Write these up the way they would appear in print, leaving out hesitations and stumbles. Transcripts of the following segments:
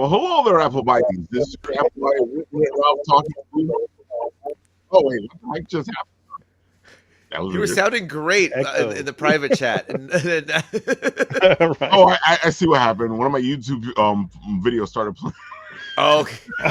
Well, hello there, Apple Vikings. This is your Apple Vikings Ralph talking to you. Oh, wait, what the heck just happened? That was You were weird. sounding great in the private chat. Right. Oh, I see what happened. One of my YouTube videos started playing. Oh,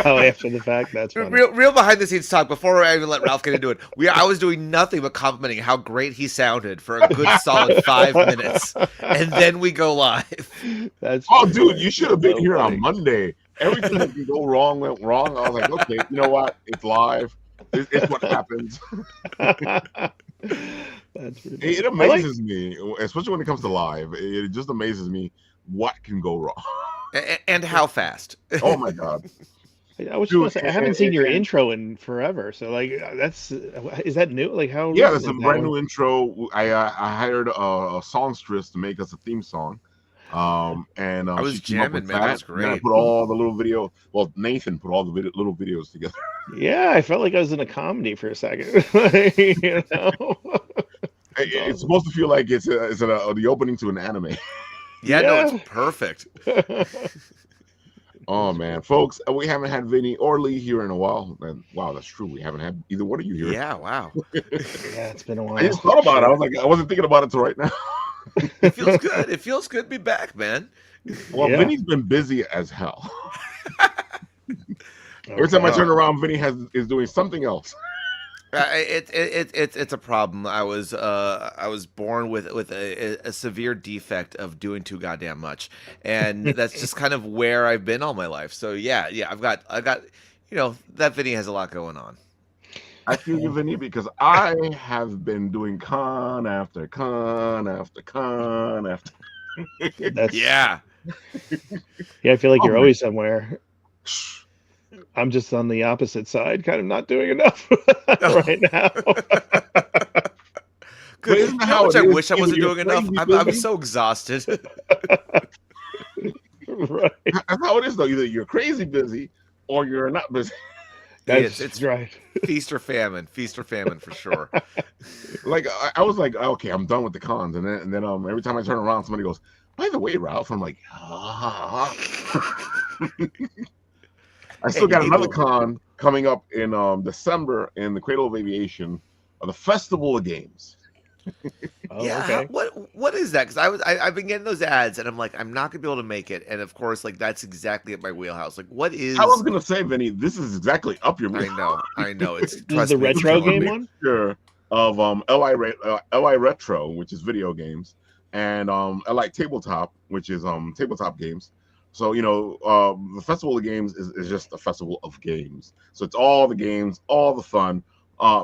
Oh, after the fact, that's funny. real behind the scenes talk before I even let Ralph get into it. I was doing nothing but complimenting how great he sounded for a good solid 5 minutes, and then we go live. That's Oh, funny. dude, you should have been So here funny. on Monday. Everything that can go wrong went wrong. I was like, okay, you know what? It's live. It's what happens. That's pretty It funny. amazes me, especially when it comes to live. It just amazes me what can go wrong. And how fast? Oh my god! I was Dude, supposed to, I haven't seen your intro in forever, so like is that new? Like how? Yeah, recent it's a is that brand one? new intro. I hired a songstress to make us a theme song. And I was she came up jamming, with that was and then I great. put all the little video. Well, Nathan put all the little videos together. Yeah, I felt like I was in a comedy for a second. You know? It's awesome. supposed to feel like it's the opening to an anime. Yeah, no, Yeah. it's perfect. Oh man, folks, we haven't had Vinny or Lee here in a while. And wow, that's true. We haven't had either one of you here. Yeah, wow. Yeah, it's been a while. I just thought about it. I was like, I wasn't thinking about it till right now. It feels good. It feels good to be back, man. Well, Yeah. Vinny's been busy as hell. Every time I turn around, Vinny is doing something else. It's a problem. I was born with a severe defect of doing too goddamn much, and that's just kind of where I've been all my life. So yeah, I've got that Vinny has a lot going on. I feel you, Vinny, because I have been doing con after con after con after. That's, Yeah. I feel like Oh, you're man. always somewhere. I'm just on the opposite side, kind of not doing enough right now. But isn't that How much I it is? wish I wasn't You're doing enough. crazy I'm busy. so exhausted. Right. That's how it is, though. Either you're crazy busy or you're not busy. That's It's right. feast or famine for sure. Like I was like, okay, I'm done with the cons, and then every time I turn around, somebody goes, "By the way, Ralph," I'm like, ah. I still got another con coming up in December in the Cradle of Aviation, the Festival of Games. Oh, Yeah, okay. what is that? Because I've been getting those ads, and I'm like, I'm not gonna be able to make it. And of course, like that's exactly at my wheelhouse. Like, what is? I was gonna say, Vinny, this is exactly up your I know. It's This is trust the me, it's retro killing game me. one? Sure. Of LI Retro, which is video games, and LI Tabletop, which is tabletop games. So the Festival of Games is just a festival of games. So it's all the games, all the fun.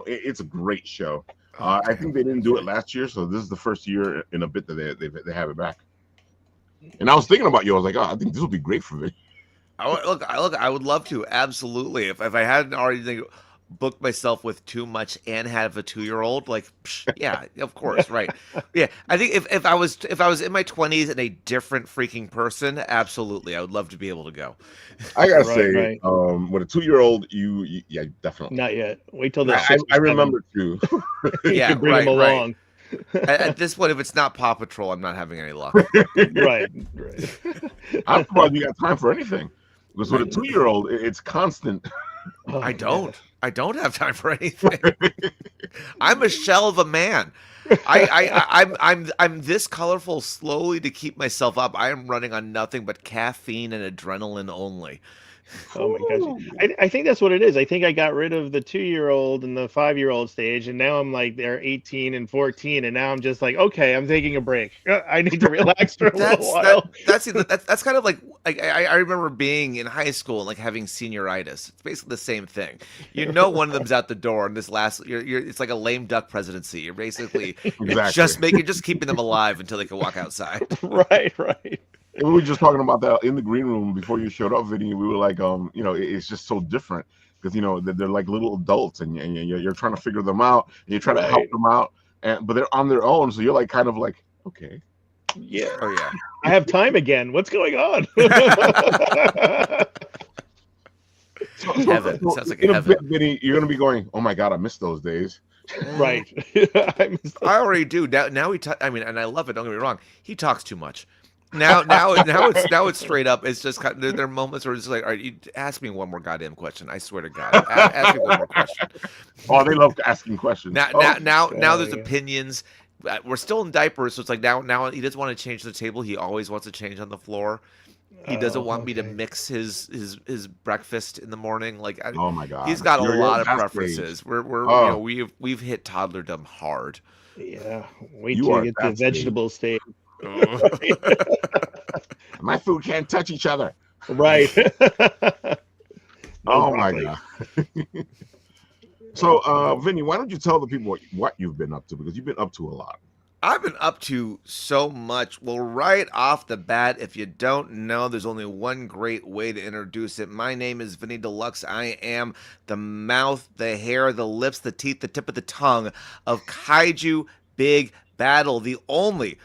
It's a great show. I think they didn't do it last year, so this is the first year in a bit that they have it back. And I was thinking about you. I was like, oh, I think this would be great for me. I would love to absolutely. If I hadn't already booked myself with too much and have a 2-year-old, like, yeah, of course, right, yeah. I think if I was in my 20s and a different freaking person, absolutely, I would love to be able to go. I gotta Right, say, right. with a 2-year-old, yeah, definitely. Not yet. Wait till they're 6 or I 7. remember too. You Yeah, can bring them right. along. At this point, if it's not Paw Patrol, I'm not having any luck. Right. I'm surprised you got time for anything. Because with a 2-year-old, it's constant. Oh, I yeah. don't have time for anything. I'm a shell of a man. I'm this colorful slowly to keep myself up. I am running on nothing but caffeine and adrenaline only. Oh my gosh. I think that's what it is. I think I got rid of the 2-year-old and the 5-year-old stage, and now I'm like they're 18 and 14, and now I'm just like, okay, I'm taking a break. I need to relax for a little while. That's kind of like I remember being in high school and like having senioritis. It's basically the same thing. One of them's out the door, and it's like a lame duck presidency. You're basically Exactly. just keeping them alive until they can walk outside. Right. And we were just talking about that in the green room before you showed up, Vinny. We were like, it's just so different because they're like little adults, and you're trying to figure them out, and you're trying to help them out, but they're on their own, so you're like kind of like, okay, Yeah. Oh yeah. I have time again. What's going on? Heaven. Sounds like in heaven. a bit, Vinny, you're gonna be going, oh my god, I miss those days. Right. I already do. Now and I love it. Don't get me wrong. He talks too much. Now it's straight up. It's just kind of, there are moments where it's like, all right, you ask me one more goddamn question. I swear to God, ask me one more question. Oh, they love asking questions. Now there's yeah. opinions. We're still in diapers, so it's like now he doesn't want to change the table. He always wants to change on the floor. He doesn't want me to Okay. mix his breakfast in the morning. Like Oh my he's God, got a you're lot of that preferences. stage. We're Oh, we've hit toddlerdom hard. Yeah. Wait you till you are at get to that stage. vegetable stage. My food can't touch each other. Right. No Oh my broccoli. God. So, Vinny, why don't you tell the people what you've been up to? Because you've been up to a lot. I've been up to so much. Well, right off the bat, if you don't know, there's only one great way to introduce it. My name is Vinny D'Lux. I am the mouth, the hair, the lips, the teeth, the tip of the tongue of Kaiju Big Battle, the only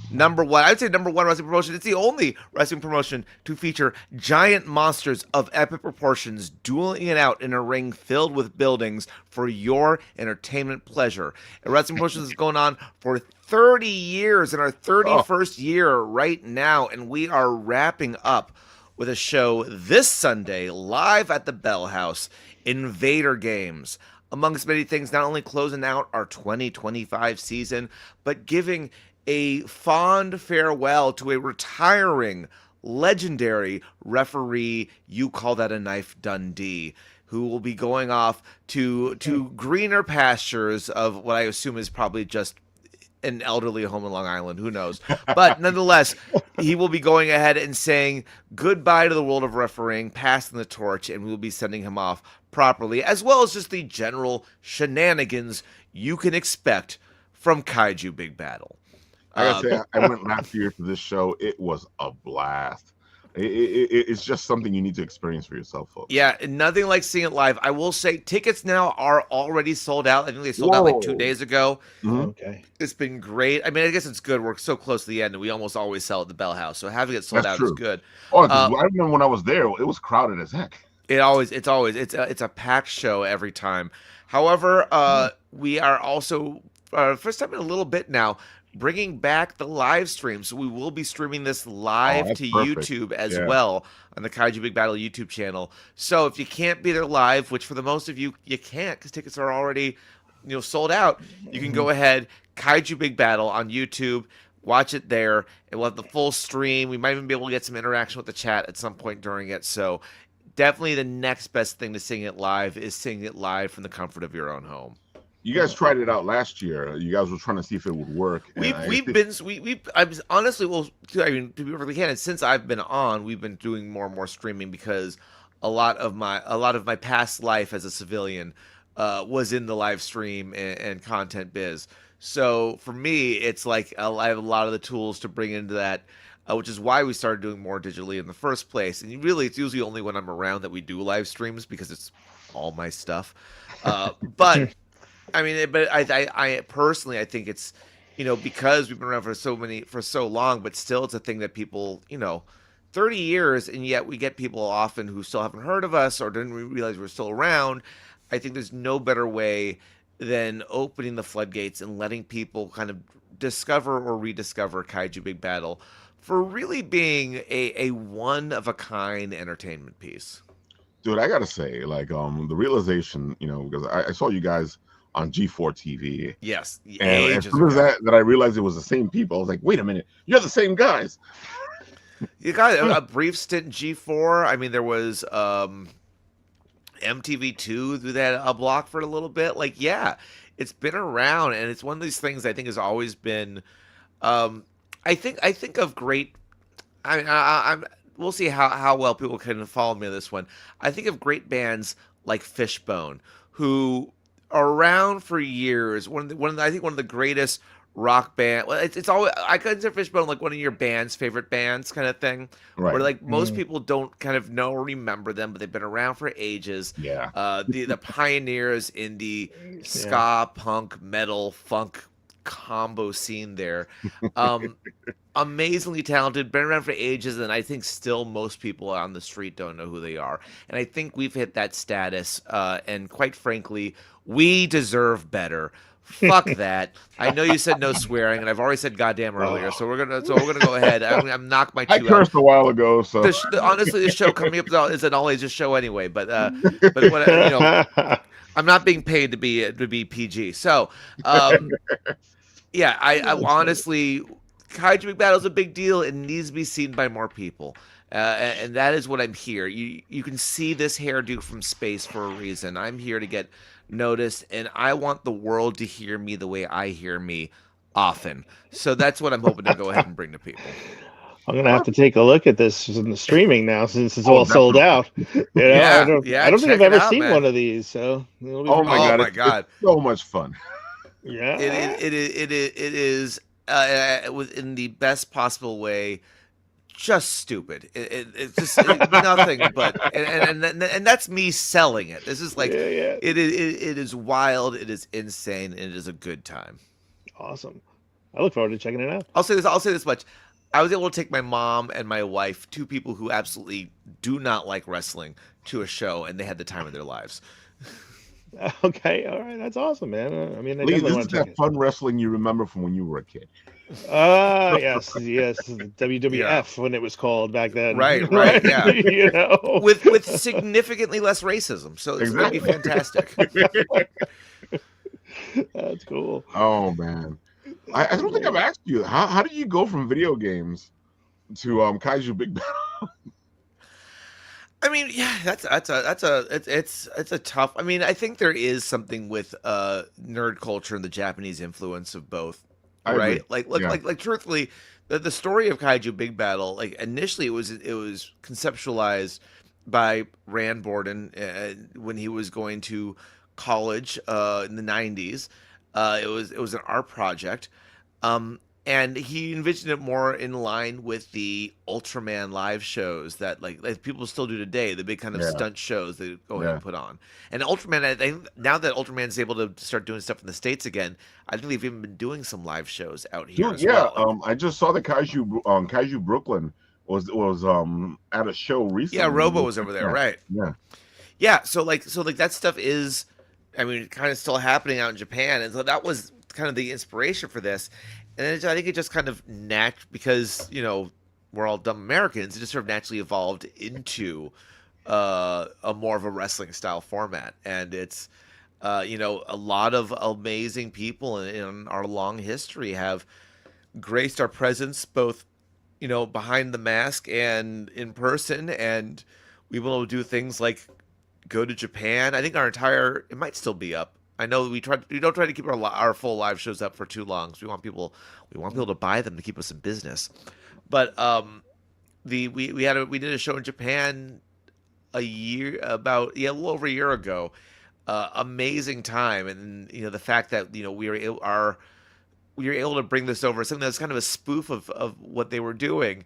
number one, I'd say number one wrestling promotion. It's the only wrestling promotion to feature giant monsters of epic proportions dueling it out in a ring filled with buildings for your entertainment pleasure. And wrestling promotion is going on for 30 years, in our Oh, 31st year right now, and we are wrapping up with a show this Sunday live at the Bell House, Invader Games. Amongst many things, not only closing out our 2025 season, but giving a fond farewell to a retiring, legendary referee. You call that a knife, Dundee, who will be going off to greener pastures of what I assume is probably just an elderly home in Long Island. Who knows? But nonetheless, he will be going ahead and saying goodbye to the world of refereeing, passing the torch, and we will be sending him off properly, as well as just the general shenanigans you can expect from Kaiju Big Battle. I gotta say, I went last year to this show. It was a blast. It's just something you need to experience for yourself, folks. Yeah, nothing like seeing it live. I will say tickets now are already sold out. I think they sold out like 2 Whoa. days ago. Mhm. Okay. It's been great. I mean, I guess it's good. We're so close to the end, and we almost always sell at the Bell House. So having it sold That's out is true. good. Oh, 'cause I remember when I was there, it was crowded as heck. It's a packed show every time. However, we are also first time in a little bit now bringing back the live stream. So we will be streaming this live that's to perfect. YouTube as Yeah. well on the Kaiju Big Battle YouTube channel. So if you can't be there live, which for the most of you you can't because tickets are already sold out, you can go ahead Kaiju Big Battle on YouTube. Watch it there, and we'll have the full stream. We might even be able to get some interaction with the chat at some point during it. So definitely the next best thing to seeing it live is seeing it live from the comfort of your own home. You guys tried it out last year. You guys were trying to see if it would work. And I honestly, well, I mean, to be perfectly candid, since I've been on, we've been doing more and more streaming because a lot of my past life as a civilian was in the live stream and content biz. So for me, it's like I have a lot of the tools to bring into that. Which is why we started doing more digitally in the first place. And really, it's usually only when I'm around that we do live streams because it's all my stuff. But I mean, but I personally, I think it's, because we've been around for so long, but still it's a thing that people, 30 years, and yet we get people often who still haven't heard of us or didn't realize we're still around. I think there's no better way than opening the floodgates and letting people kind of discover or rediscover Kaiju Big Battle for really being a one-of-a-kind entertainment piece. Dude, I gotta say, like, the realization, because I saw you guys on G4 TV. Yes, And as ages soon as ago. that I realized it was the same people, I was like, wait a minute, you're the same guys. You got a brief stint in G4. I mean, there was MTV2 through that a block for a little bit. Like, yeah, it's been around, and it's one of these things I think has always been. I think of great. I'm. We'll see how well people can follow me on this one. I think of great bands like Fishbone, who are around for years. I think one of the greatest rock band. Well, it's always, I consider Fishbone like one of your band's favorite bands, kind of thing. Right. Where like most people don't kind of know or remember them, but they've been around for ages. Yeah. The pioneers in the ska, punk, metal, funk combo scene there. Amazingly talented, been around for ages, and I think still most people on the street don't know who they are. And I think we've hit that status, and quite frankly, we deserve better Fuck that. I know you said no swearing, and I've already said goddamn earlier, so we're gonna go ahead. I'm knock my I two out. cursed a while ago, so Honestly, the show coming up is an all ages show anyway. But what I'm not being paid to be PG. So, yeah, I honestly, Kaiju Big Battle is a big deal. It needs to be seen by more people. And that is what I'm here. You can see this hairdo from space for a reason. I'm here to get noticed, and I want the world to hear me the way I hear me often. So that's what I'm hoping to go ahead and bring to people. I'm gonna have to take a look at this in the streaming now since it's Oh, all sold out. Yeah, I don't think check I've it ever out, seen man. one of these. So oh my god, it's so much fun. Yeah, it is in the best possible way. Just stupid. It's just nothing but and that's me selling it. This is like yeah. it is wild. It is insane, and it is a good time. Awesome. I look forward to checking it out. I'll say this much. I was able to take my mom and my wife, two people who absolutely do not like wrestling, to a show, and they had the time of their lives. Okay, all right, that's awesome, man. I mean, I Lee, definitely this want is to check that it. fun wrestling you remember from when you were a kid. Yes, the WWF when it was called back then. Right, yeah. You know, With significantly less racism, so it's going to be fantastic. That's cool. Oh man, I don't think I've asked you how did you go from video games to Kaiju Big Battle? I mean, yeah, it's a tough. I mean, I think there is something with nerd culture and the Japanese influence of both, right? Like truthfully, the story of Kaiju Big Battle, like initially it was conceptualized by Rand Borden when he was going to college in the 90s. It was an art project. And he envisioned it more in line with the Ultraman live shows that like people still do today, the big kind of stunt shows they go ahead and put on. And Ultraman, I think now that Ultraman's able to start doing stuff in the States again, I think they've even been doing some live shows out here as well. I just saw the Kaiju Brooklyn was at a show recently. Yeah, Robo was over there, right? Yeah. So that stuff is, I mean, kind of still happening out in Japan, and so that was kind of the inspiration for this. And I think it just kind of because we're all dumb Americans, it just sort of naturally evolved into a more of a wrestling style format. And it's a lot of amazing people in our long history have graced our presence both behind the mask and in person, and we've been able to do things like go to Japan. I think it might still be up. I know we don't try to keep our full live shows up for too long, because we want people to buy them to keep us in business. But we did a show in Japan a little over a year ago. Amazing time, and the fact that we were able to bring this over, something that's kind of a spoof of what they were doing,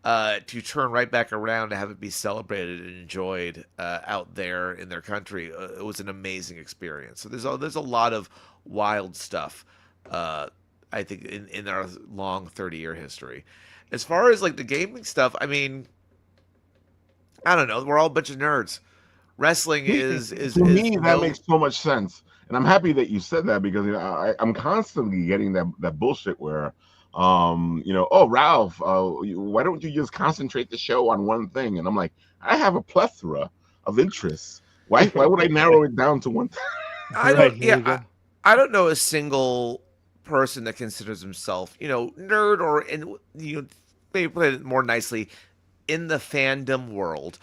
to turn right back around to have it be celebrated and enjoyed out there in their country. It was an amazing experience. So there's a lot of wild stuff, I think, in our long 30-year history. As far as like the gaming stuff, I mean, I don't know. We're all a bunch of nerds. Wrestling is to me that makes so much sense, and I'm happy that you said that, because I'm constantly getting that bullshit where. Oh, Ralph, why don't you just concentrate the show on one thing? And I'm like, I have a plethora of interests. Why would I narrow it down to one thing? I don't know a single person that considers himself, nerd, or maybe put it more nicely, in the fandom world,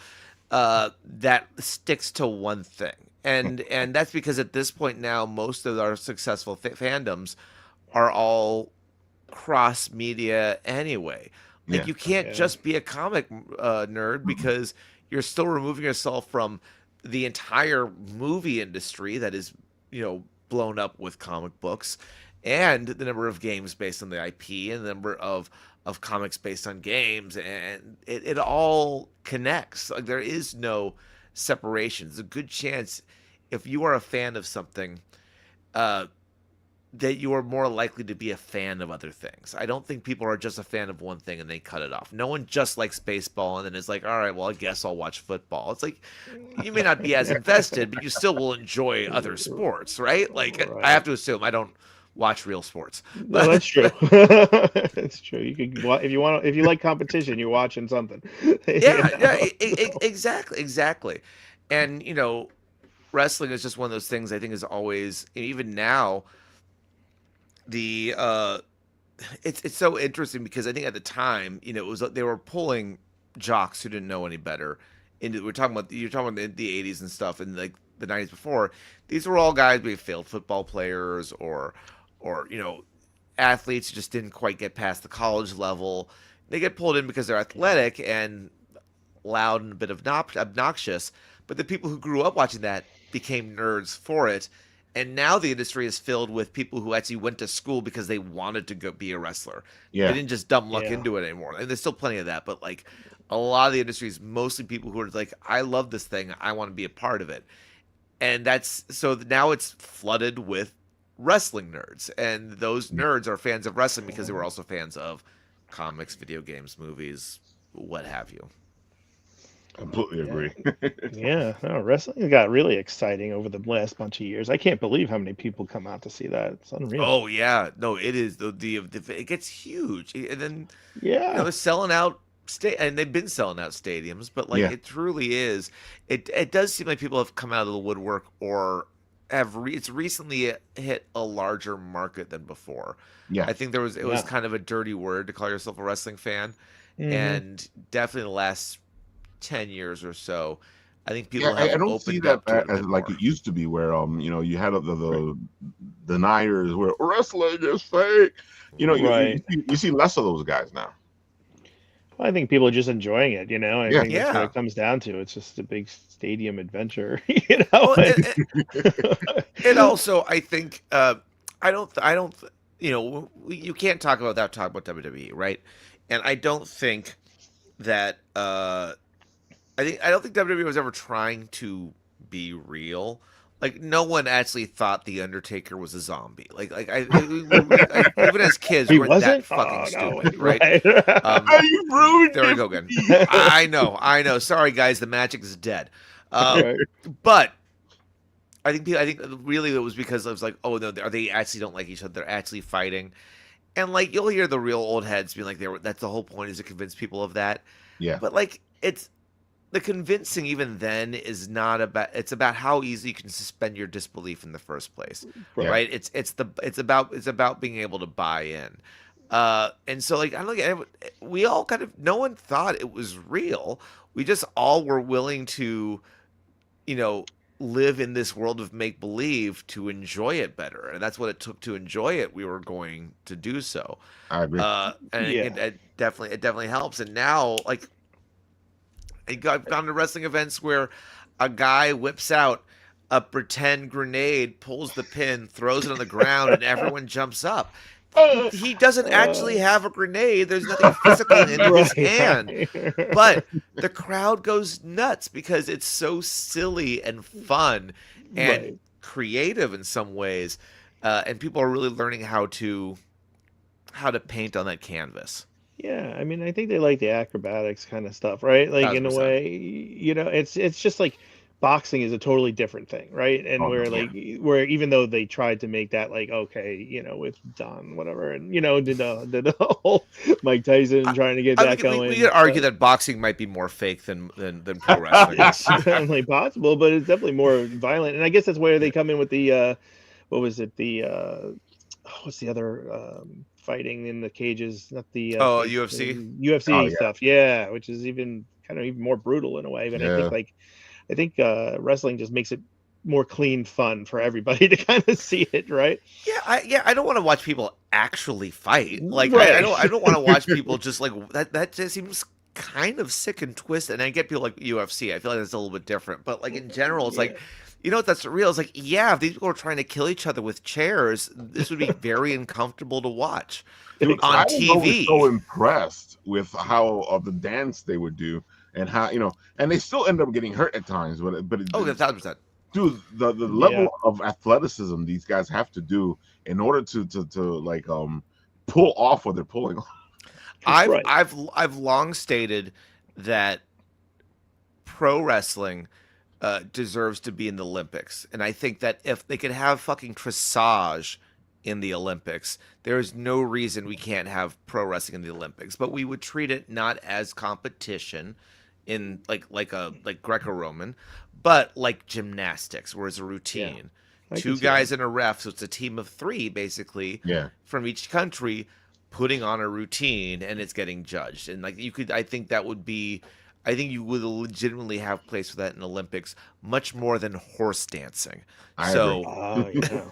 that sticks to one thing. And that's because at this point now, most of our successful fandoms are all cross media anyway. Like you can't just be a comic nerd, because you're still removing yourself from the entire movie industry that is blown up with comic books, and the number of games based on the IP, and the number of comics based on games, and it all connects. Like there is no separation. There's a good chance if you are a fan of something, that you are more likely to be a fan of other things. I don't think people are just a fan of one thing and they cut it off. No one just likes baseball and then is like, all right, well, I guess I'll watch football. It's like, you may not be as invested, but you still will enjoy other sports, right? Like, I have to assume I don't watch real sports. No, that's true. That's true. You could, if you like competition, you're watching something. Exactly. And, wrestling is just one of those things I think is always, even now, it's so interesting because I think at the time, it was they were pulling jocks who didn't know any better. And you're talking about the 80s and stuff, and like the 90s before. These were all guys who failed football players or athletes who just didn't quite get past the college level. They get pulled in because they're athletic and loud and a bit of obnoxious. But the people who grew up watching that became nerds for it. And now the industry is filled with people who actually went to school because they wanted to go be a wrestler. Yeah. They didn't just dumb luck into it anymore. And there's still plenty of that. But like a lot of the industry is mostly people who are like, I love this thing. I want to be a part of it. And so now it's flooded with wrestling nerds. And those nerds are fans of wrestling because they were also fans of comics, video games, movies, what have you. Completely agree. Yeah, no, wrestling got really exciting over the last bunch of years. I can't believe how many people come out to see that. It's unreal. Oh yeah, no, it is. It gets huge, and then they're selling out and they've been selling out stadiums, but like it truly is. It does seem like people have come out of the woodwork or it's recently hit a larger market than before. Yeah, I think it was kind of a dirty word to call yourself a wrestling fan, and definitely the last 10 years or so, I think people have I don't see that as like more. it used to be, where you had the deniers where wrestling is fake. You see less of those guys now. I think people are just enjoying it. I think that's what it comes down to. It's just a big stadium adventure. Well, and also, I think I don't. You can't talk about WWE, right? And I don't think that. I don't think WWE was ever trying to be real. Like, no one actually thought the Undertaker was a zombie. Even as kids, we weren't that fucking stupid, right? You ruined there we go again. I know. Sorry, guys, the magic is dead. But I think really it was because it was like, oh no, they actually don't like each other. They're actually fighting, and like you'll hear the real old heads being like, that's the whole point, is to convince people of that. Yeah. But like the convincing even then is not about. It's about how easy you can suspend your disbelief in the first place, right? It's about being able to buy in, and so like I don't know, we all kind of, no one thought it was real. We just all were willing to, live in this world of make believe to enjoy it better, and that's what it took to enjoy it. We were going to do so. I agree. It definitely helps. And now, like, I've gone to wrestling events where a guy whips out a pretend grenade, pulls the pin, throws it on the ground, and everyone jumps up. He doesn't actually have a grenade. There's nothing physically in his hand. But the crowd goes nuts because it's so silly and fun and creative in some ways. And people are really learning how to paint on that canvas. Yeah, I mean, I think they like the acrobatics kind of stuff, right? Like 100%. In a way, it's just like boxing is a totally different thing, right? And where even though they tried to make that like, okay, with Don whatever, and did the whole Mike Tyson trying to get that going. We could argue that boxing might be more fake than pro wrestling. It's definitely possible, but it's definitely more violent. And I guess that's where they come in with the what was it, the what's the other fighting in the cages, not the UFC stuff, which is even more brutal in a way. But I think wrestling just makes it more clean fun for everybody to kind of see it, right? I don't want to watch people actually fight. Like I don't want to watch people just like that. That just seems kind of sick and twisted. And I get people like UFC. I feel like it's a little bit different, but like in general, it's like, that's real. It's like, if these people are trying to kill each other with chairs, this would be very uncomfortable to watch on TV. I was so impressed with how of the dance they would do, and how and they still end up getting hurt at times. But 1,000%. dude, the Yeah. level of athleticism these guys have to do in order to like pull off what they're pulling off. I've Right. I've long stated that pro wrestling deserves to be in the Olympics, and I think that if they could have fucking dressage in the Olympics, there is no reason we can't have pro wrestling in the Olympics. But we would treat it not as competition in like Greco-Roman, but like gymnastics, where it's a routine. I Two can see that. guys and a ref, so it's a team of three basically Yeah, from each country putting on a routine, and it's getting judged. And like you could, I think that would be, I think you would legitimately have place for that in Olympics, much more than horse dancing. I So agree. Oh yeah.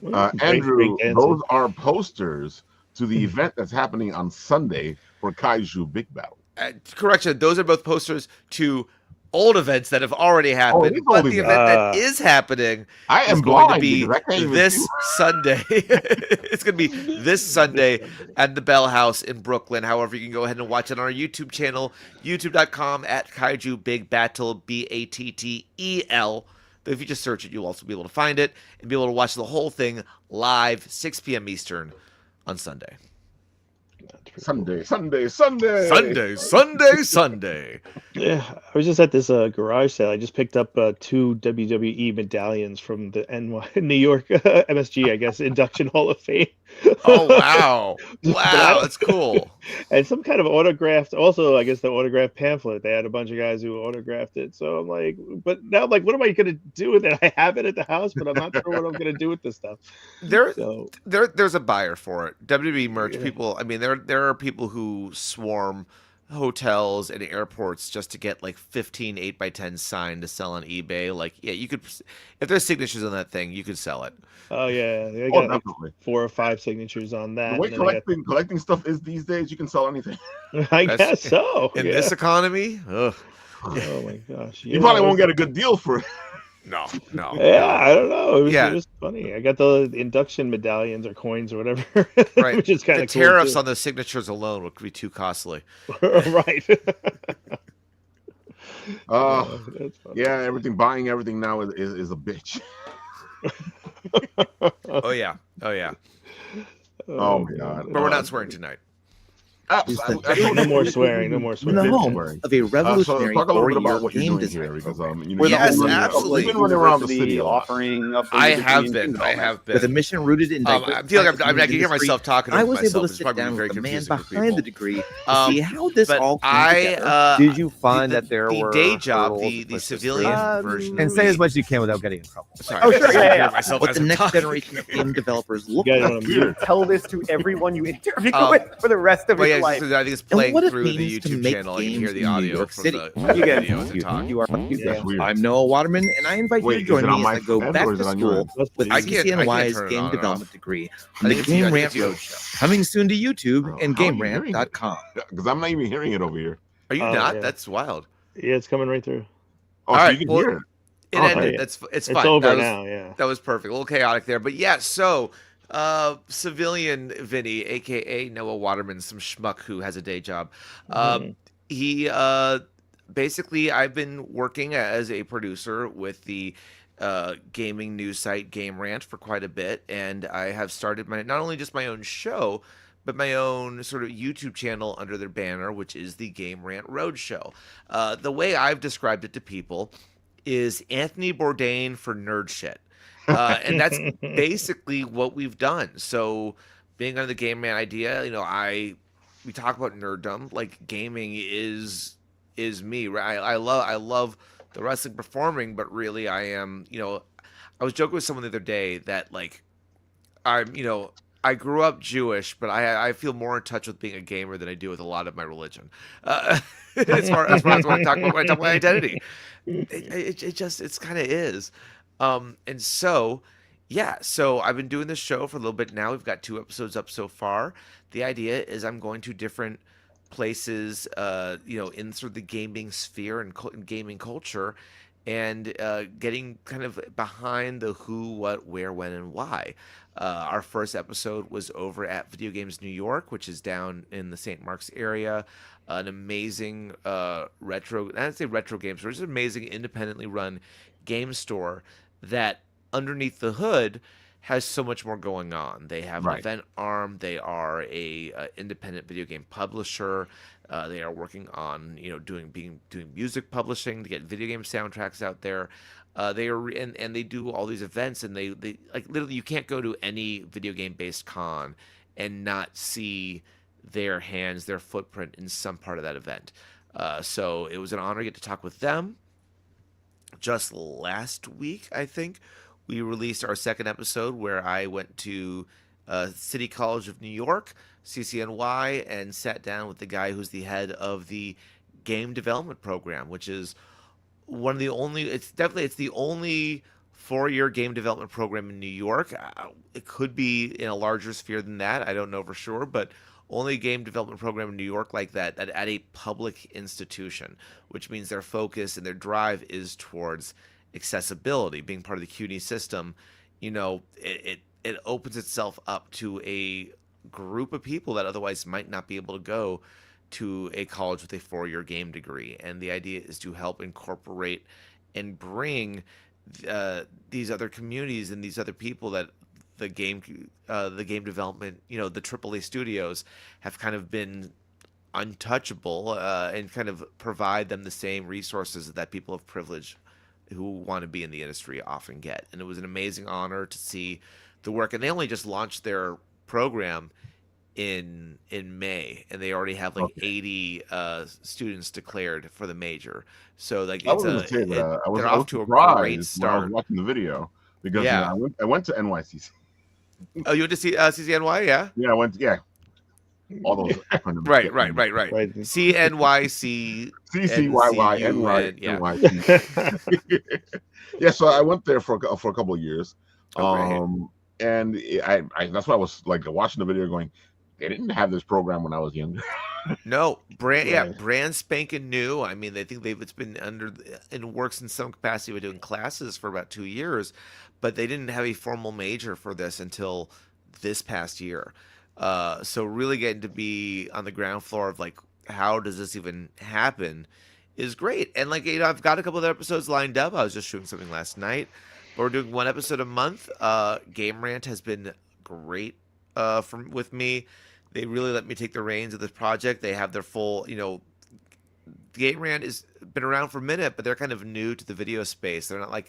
Break Andrew, dancing. those are posters to the event that's happening on Sunday for Kaiju Big Battle. correction, those are both posters to old events that have already happened, these but old the events. event that is happening I is am going to blind be because I can't even this see. Sunday. It's going to be this Sunday at the Bell House in Brooklyn. However, you can go ahead and watch it on our YouTube channel, youtube.com at Kaiju Big Battle, Battel. If you just search it, you'll also be able to find it and be able to watch the whole thing live, 6 p.m. Eastern on Sunday. Sunday. Sunday. Yeah, I was just at this garage sale. I just picked up 2 WWE medallions from the New York MSG, I guess, Induction Hall of Fame. Oh, wow. But Wow, that's cool. And some kind of autographed, also, I guess, the autographed pamphlet. They had a bunch of guys who autographed it. So I'm like, but now I'm like, what am I going to do with it? I have it at the house, but I'm not sure what I'm going to do with this stuff. So There's a buyer for it. WWE merch Yeah. people. I mean, there are people who swarm hotels and airports just to get like 15 8x10 signed to sell on eBay. Like, yeah, you could, if there's signatures on that thing, you could sell it. Oh yeah, they Oh, got like definitely. 4 or 5 signatures on that. The way and then they collecting stuff is these days, you can sell anything. I That's- guess so. In yeah. this economy, ugh, Oh my gosh. You probably won't get a good deal for it. no. Yeah, I don't know. Yeah. It was funny. I got the induction medallions or coins or whatever, Right. which is kind The of cool. tariffs too. on the signatures alone would be too costly. Right. That's funny. Yeah, buying everything now is a bitch. Oh yeah. Oh, my God. But we're not swearing tonight. No more swearing. No more In the swearing. home of a revolutionary talk a little bit four-year about what you're game doing here, design because program. you know, We're the Yes, only absolutely. You've been running around the city a lot. offering up. I have been. With a mission rooted in I feel like I can hear myself talking I over was myself. able to It's sit probably down very with the man confusing for behind the people. degree to see how this But all came together. Did you find that there the were day job, hurdles the to push this civilian through? version, And of say me- as much as you can without getting in trouble. Sorry, Oh, sure, I can yeah, hear yeah. myself What as the I'm next talking. generation of game developers look You guys like. want You tell this to everyone you interview Um, with for the rest of Well, your yeah, life. so I think it's And playing what it through the means to YouTube make channel. You can hear games the in New audio York from City. the You get video as it talks. you are That's weird. I'm Noah Waterman, and I invite Wait, you to is join it on me my as I go end, back or is to it on your school end? with I can't CCNY's turn it game on and development off. degree I on the think it's Game you- I think Rant it's you. Roadshow. Coming soon to YouTube Oh, and how are you hearing it? GameRant.com. Because I'm not even hearing it over here. Are you Oh, not? yeah. That's wild. Yeah, it's coming right through. Oh, All so right, you can well, hear it. It Oh, ended. yeah. It's It's fine. over That was, now. Yeah. That was perfect. A little chaotic there, but yeah. So, civilian Vinny, aka Noah Waterman, some schmuck who has a day job. He basically, I've been working as a producer with the gaming news site Game Rant for quite a bit, and I have started my not only just my own show, but my own sort of YouTube channel under their banner, which is the Game Rant Roadshow. The way I've described it to people is Anthony Bourdain for nerd shit. And that's basically what we've done. So being on the Game Man idea, you know, we talk about nerddom, like gaming is me, right? I love the wrestling performing, but really I am, you know, I was joking with someone the other day that like I grew up Jewish, but I feel more in touch with being a gamer than I do with a lot of my religion. As far as when I talk about my identity, it just it's kind of is. And so, yeah, so I've been doing this show for a little bit now. We've got 2 episodes up so far. The idea is I'm going to different places, in sort of the gaming sphere and gaming culture, and getting kind of behind the who, what, where, when, and why. Our first episode was over at Video Games New York, which is down in the St. Mark's area. An amazing retro, I don't say retro games, but it's an amazing independently run game store that underneath the hood has so much more going on. They have an Right. event arm. They are a independent video game publisher. They are working on doing music publishing to get video game soundtracks out there. They are and they do all these events, and they like literally you can't go to any video game based con and not see their hands, their footprint in some part of that event. So it was an honor to get to talk with them. Just last week, I think, we released our second episode where I went to City College of New York, CCNY, and sat down with the guy who's the head of the game development program, which is one of the only. It's the only 4-year game development program in New York. It could be in a larger sphere than that. I don't know for sure, but only game development program in New York like that at a public institution, which means their focus and their drive is towards accessibility. Being part of the CUNY system, it opens itself up to a group of people that otherwise might not be able to go to a college with a 4-year game degree. And the idea is to help incorporate and bring these other communities and these other people that the game development, the AAA studios have kind of been untouchable, and kind of provide them the same resources that people of privilege who want to be in the industry often get. And it was an amazing honor to see the work. And they only just launched their program in May, and they already have like 80 students declared for the major. So like I was gonna say that I was they're off to a great surprised when I was start. watching the video because Yeah. I went to NYCC. Oh, you went to see CCNY, yeah? Yeah, I went. Yeah, all those acronyms. Right. Right. CNYC. CCYY Yeah. NYC. Yeah, so I went there for a couple of years, Okay. and I that's why I was like watching the video, going, they didn't have this program when I was younger. No, Right. brand spanking new. I mean, I think it's been in works in some capacity with doing classes for about 2 years, but they didn't have a formal major for this until this past year. So really getting to be on the ground floor of like, how does this even happen is great. And like, I've got a couple of episodes lined up. I was just shooting something last night, but we're doing one episode a month. Game Rant has been great with me. They really let me take the reins of this project. They have their full, Game Rant has been around for a minute, but they're kind of new to the video space. They're not like,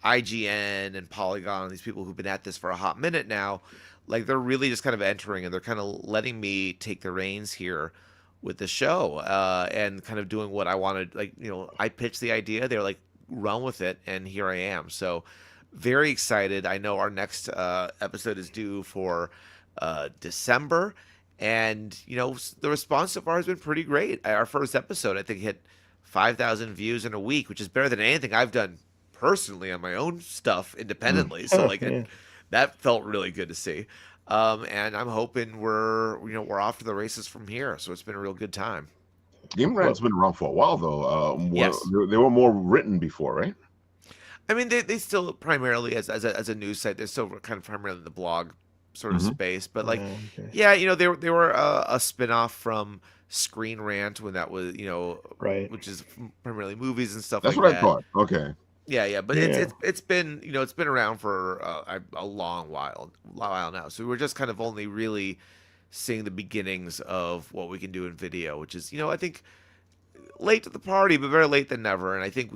IGN and Polygon and these people who've been at this for a hot minute now. Like, they're really just kind of entering, and they're kind of letting me take the reins here with the show, and kind of doing what I wanted. Like, I pitched the idea. They're like, run with it, and here I am. So very excited. I know our next episode is due for December, and the response so far has been pretty great. Our first episode, I think, hit 5,000 views in a week, which is better than anything I've done personally on my own stuff independently. So like, Yeah. that felt really good to see. And I'm hoping we're off to the races from here. So it's been a real good time. Game Rant's been around for a while though. Yes. They were more written before, right? I mean, they still primarily as a news site, they're still kind of primarily the blog sort of space, but like, Okay. yeah, they were a spin-off from Screen Rant when that was, Right. which is primarily movies and stuff That's like what that. I thought. Okay. Yeah, but Yeah. it's been it's been around for a long while now. So we're just kind of only really seeing the beginnings of what we can do in video, which is I think late to the party, but better late than never. And I think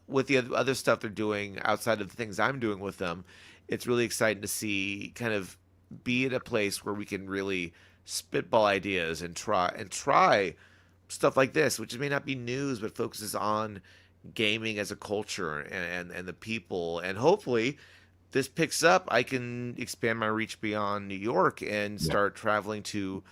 with the other stuff they're doing outside of the things I'm doing with them, it's really exciting to see kind of be at a place where we can really spitball ideas and try stuff like this, which may not be news, but focuses on gaming as a culture and the people. And hopefully this picks up, I can expand my reach beyond New York and start traveling to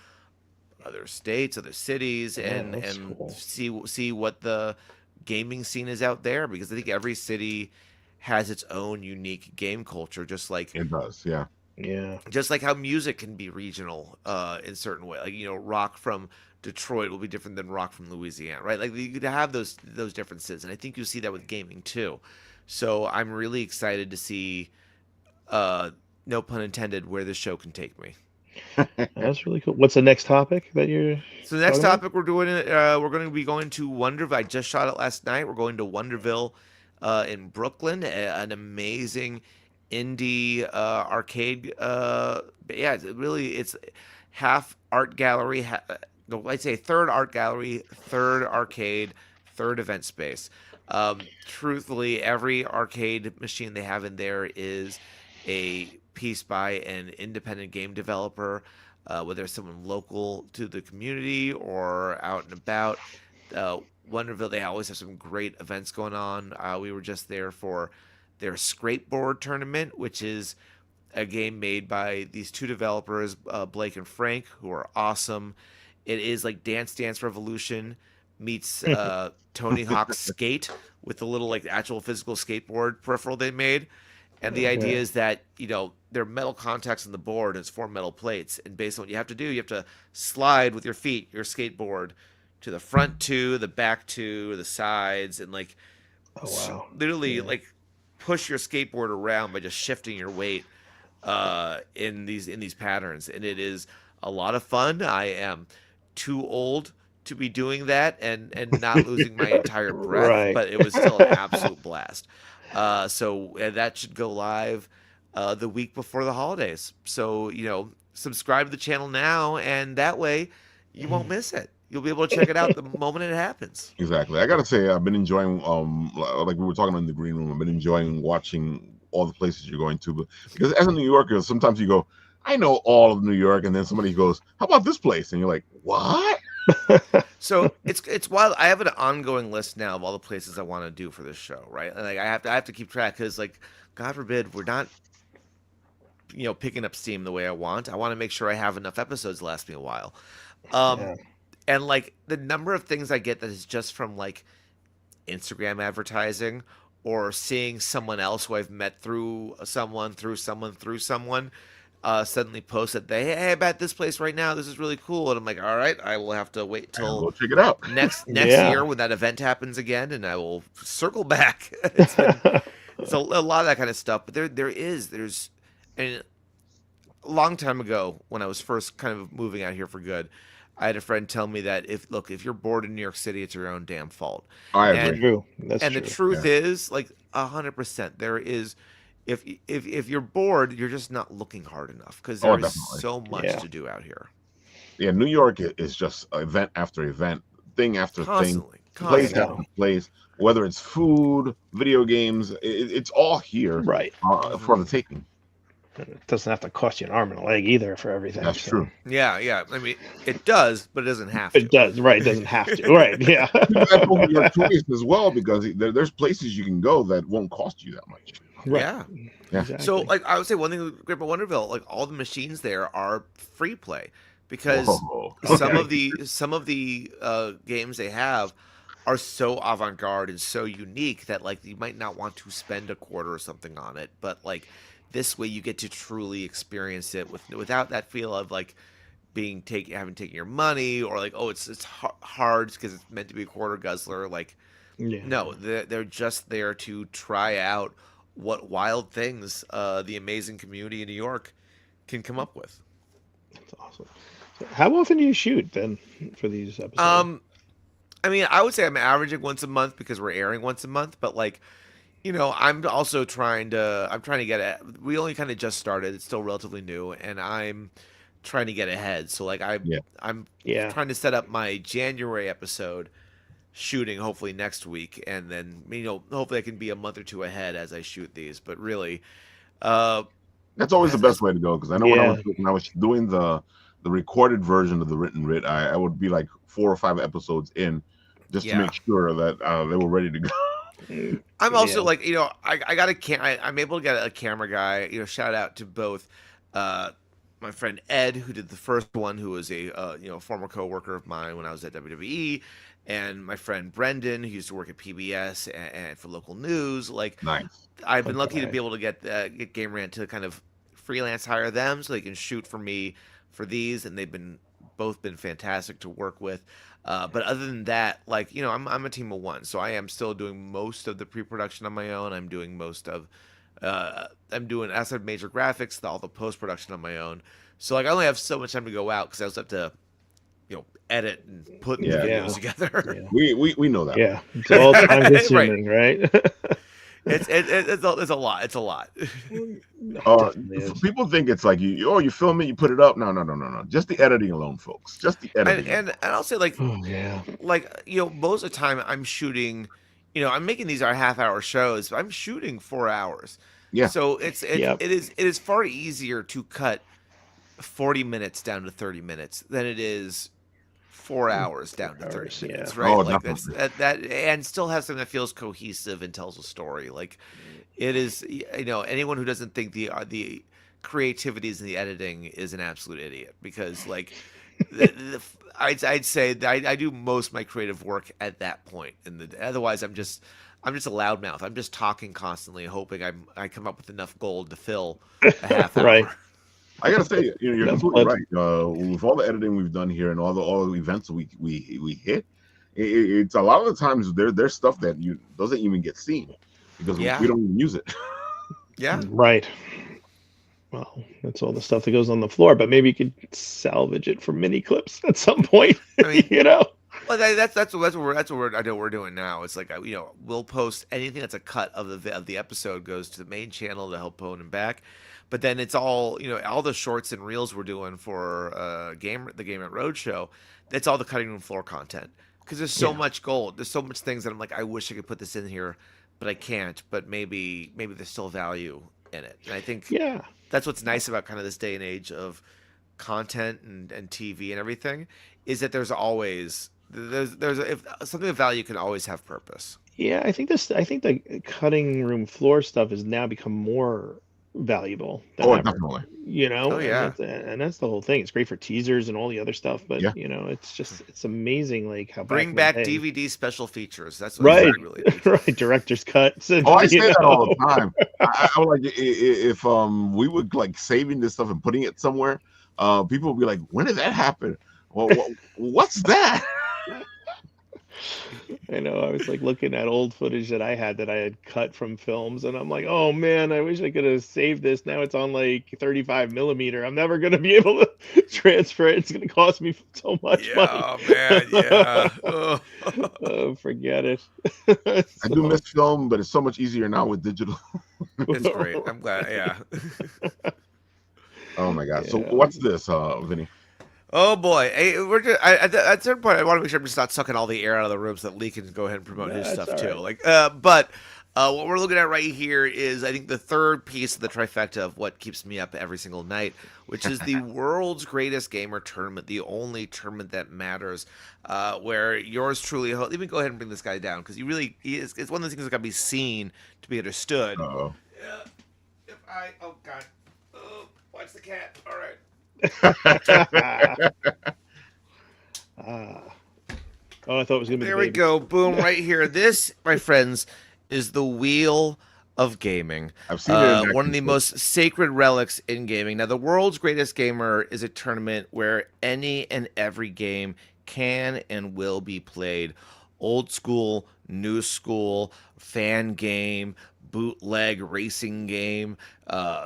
other states, other cities, and that's cool. see what the gaming scene is out there, because I think every city has its own unique game culture, just like It does, yeah. Yeah. just like how music can be regional in certain way. Like rock from Detroit will be different than rock from Louisiana, right? Like you could have those differences, and I think you'll see that with gaming too. So I'm really excited to see, no pun intended, where this show can take me. That's really cool. What's the next topic that you're So the next talking about? topic we're doing, we're going to be going to Wonderville. I just shot it last night. We're going to Wonderville, in Brooklyn, an amazing indie arcade. Yeah, it's half art gallery. No, I'd say third art gallery, third arcade, third event space. Truthfully, every arcade machine they have in there is a piece by an independent game developer, whether it's someone local to the community or out and about. Uh, Wonderville, they always have some great events going on. We were just there for their Scrapeboard tournament, which is a game made by these two developers, Blake and Frank, who are awesome. It is like Dance Dance Revolution meets Tony Hawk's Skate with the little like actual physical skateboard peripheral they made. And the idea is that, there are metal contacts on the board and it's 4 metal plates. And based on what you have to do, you have to slide with your feet, your skateboard, to the front 2, the back 2, the sides, and like literally like push your skateboard around by just shifting your weight in these patterns. And it is a lot of fun. I am too old to be doing that and not losing my entire breath, but it was still an absolute blast. So that should go live the week before the holidays. So, subscribe to the channel now, and that way you won't miss it. You'll be able to check it out the moment it happens. Exactly. I gotta say, I've been enjoying, like we were talking in the green room, I've been enjoying watching all the places you're going to. But because as a New Yorker, sometimes you go, I know all of New York, and then somebody goes, how about this place? And you're like, what? So it's wild. I have an ongoing list now of all the places I want to do for this show, right? And like I have to keep track because, like, God forbid we're not, picking up steam the way I want. I want to make sure I have enough episodes to last me a while. And like the number of things I get that is just from like Instagram advertising or seeing someone else who I've met through someone suddenly post that hey, I'm at this place right now. This is really cool. And I'm like, all right, I will have to wait till go check it out next year when that event happens again, and I will circle back. It's a lot of that kind of stuff. But there's and a long time ago when I was first kind of moving out here for good, I had a friend tell me that if you're bored in New York City, it's your own damn fault. I agree. That's true. The truth is, like 100%, there is. If you're bored, you're just not looking hard enough because there is so much to do out here. Yeah, New York is just event after event, thing after thing, place after place. Whether it's food, video games, it's all here, right? For the taking. It doesn't have to cost you an arm and a leg either for everything. That's true. Yeah. I mean, it does, but it doesn't have to. It does, right? It doesn't have to, right? Yeah. Your choice as well, because there's places you can go that won't cost you that much. Right. Yeah. Exactly. So, like, I would say one thing great about Wonderville, like all the machines there are free play because some of the games they have are so avant-garde and so unique that like you might not want to spend a quarter or something on it, but like this way you get to truly experience it without that feel of like having taken your money or like, oh, it's hard because it's meant to be a quarter guzzler. Like, no, they're just there to try out what wild things the amazing community in New York can come up with. That's awesome. So how often do you shoot then for these episodes? I mean, I would say I'm averaging once a month because we're airing once a month, but like, I'm also trying to get it. We only kind of just started. It's still relatively new, and I'm trying to get ahead. So like I'm trying to set up my January episode shooting hopefully next week, and then hopefully I can be a month or two ahead as I shoot these. But really, that's always the best way to go, because I know when I was doing the recorded version of the written writ, I would be like 4 or 5 episodes in just to make sure that they were ready to go. I'm also like, I got I'm able to get a camera guy. Shout out to both my friend Ed, who did the first one, who was a former coworker of mine when I was at WWE, and my friend Brendan, who used to work at PBS and for local news. Like, nice. I've been lucky to be able to get Game Rant to kind of freelance hire them so they can shoot for me for these, and they've both been fantastic to work with. But other than that, like, I'm a team of one, so I am still doing most of the pre-production on my own. I'm doing most of outside major graphics, all the post-production on my own. So like I only have so much time to go out because I also have to, edit and put the videos together. Yeah. We know that. Yeah, it's all time consuming, right? it's a lot. It's a lot. Definitely is. People think it's like you film it, you put it up. No. Just the editing alone, folks. Just the editing. And I'll say Oh yeah. most of the time I'm shooting, I'm making these are half-hour shows, but I'm shooting 4 hours. Yeah. So it Yep. is far easier to cut 40 minutes down to 30 minutes than it is 4 hours down to 30 hours, yeah. minutes, right? Oh, Like definitely. that and still have something that feels cohesive and tells a story. Like it is, anyone who doesn't think the creativities in the editing is an absolute idiot, because like I'd say that I do most of my creative work at that point, and otherwise I'm just a loudmouth. I'm just talking constantly, hoping I come up with enough gold to fill a half hour. Right. I gotta say, you're That's completely what- right. With all the editing we've done here and all the events we hit, it's a lot of the times there's stuff that doesn't even get seen because Yeah. we don't even use it. Yeah. Right. Well, that's all the stuff that goes on the floor, but maybe you could salvage it for mini clips at some point. I mean, Well, that's what I know we're doing now. It's like we'll post anything that's a cut of the episode goes to the main channel to help Pwn and back, but then it's all all the shorts and reels we're doing for the Game at Roadshow. That's all the cutting room floor content, because there's so much gold. There's so much things that I'm like, I wish I could put this in here, but I can't. But maybe there's still value in it, and I think that's what's nice about kind of this day and age of content and TV and everything, is that there's always if something of value can always have purpose. Yeah, I think the cutting room floor stuff has now become more valuable than ever. Definitely. Oh, yeah. and that's the whole thing. It's great for teasers and all the other stuff, but Yeah. it's amazing like how Bring back back in the day- DVD special features. That's what Right. I really need. right, director's cuts. And, Oh, I say you that all know. the time. I was like, if we would like saving this stuff and putting it somewhere, people would be like, when did that happen? Well, what's that? I know. I was like looking at old footage that I had cut from films, and I'm like, oh man, I wish I could have saved this. Now it's on like 35 millimeter. I'm never gonna be able to transfer it. It's gonna cost me so much money. Oh man, yeah. Oh. Oh, forget it. I do miss film, but it's so much easier now with digital. It's great. I'm glad. Yeah. Oh my god! So Yeah. what's this, Vinny? Oh boy, hey, we're just, at a certain point, I want to make sure I'm just not sucking all the air out of the room so that Lee can go ahead and promote his That's stuff all too. right. Like, but what we're looking at right here is, I think, the third piece of the trifecta of what keeps me up every single night, which is the world's greatest gamer tournament, the only tournament that matters, where yours truly. Let me go ahead and bring this guy down, because it's one of those things that got to be seen to be understood. Uh-oh. Yeah. Oh god. Oh, watch the cat. All right. Oh, I thought it was gonna be. There the we baby. go. Boom, right here. This, my friends, is the wheel of gaming. I've seen it in action One of the too. most sacred relics in gaming. Now, the world's greatest gamer is a tournament where any and every game can and will be played. Old school, new school, fan game, bootleg racing game,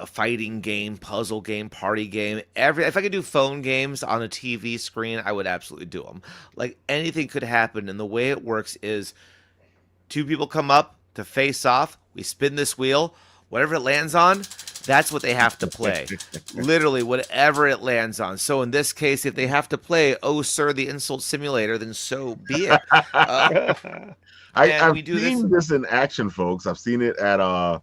fighting game, puzzle game, party game. If I could do phone games on a TV screen, I would absolutely do them. Like, anything could happen, and the way it works is two people come up to face off. We spin this wheel. Whatever it lands on, that's what they have to play. Literally, whatever it lands on. So in this case, if they have to play "Oh Sir, the Insult Simulator," then so be it. I've we do seen this in action, folks. I've seen it at what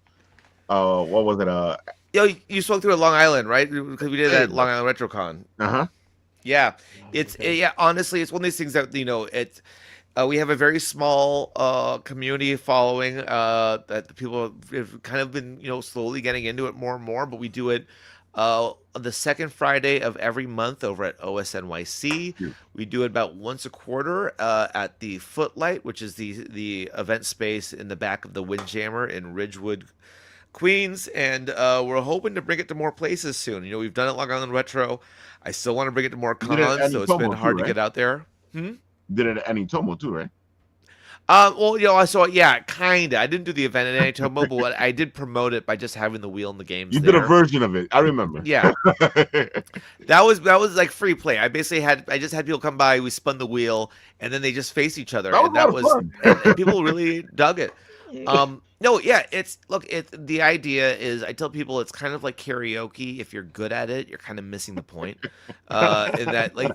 was it? You spoke through at Long Island, right? Because we did that at Long Island RetroCon. Uh-huh. Yeah, honestly, it's one of these things that we have a very small community following that the people have kind of been slowly getting into it more and more. But we do it the second Friday of every month over at OSNYC. Yeah. We do it about once a quarter at the Footlight, which is the event space in the back of the Windjammer in Ridgewood, Queens, and we're hoping to bring it to more places soon. We've done it Long Island Retro. I still want to bring it to more You did it cons, at so it's been Anitomo hard too, to right? get out there. Did it at Anitomo too, right? Well, I saw it. Yeah, kinda. I didn't do the event at Anitomo, but I did promote it by just having the wheel in the games. You there. did a version of it. I remember. Yeah, that was like free play. I just had people come by. We spun the wheel, and then they just face each other. That was and a lot of fun. and people really dug it. No, yeah, the idea is I tell people it's kind of like karaoke. If you're good at it, you're kind of missing the point. In that, like,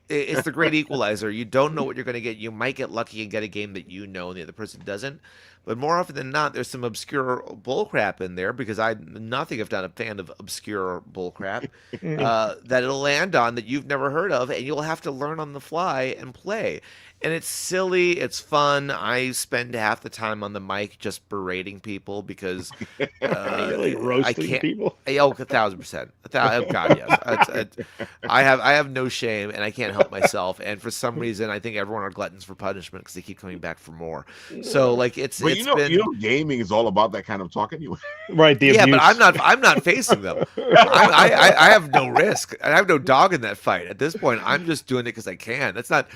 it's the great equalizer. You don't know what you're going to get. You might get lucky and get a game that you know and the other person doesn't. But more often than not, there's some obscure bullcrap in there because I'm nothing if not a fan of obscure bullcrap that it'll land on that you've never heard of, and you'll have to learn on the fly and play. And it's silly, it's fun. I spend half the time on the mic just berating people because Like I roasting can't. people. Oh, 1,000%. God, yes. I have no shame, and I can't help myself. And for some reason, I think everyone are gluttons for punishment because they keep coming back for more. So, like, But it's you been know, gaming is all about that kind of talk anyway. Right, the yeah, abuse. but I'm not facing them. I have no risk. I have no dog in that fight. At this point, I'm just doing it because I can. It's not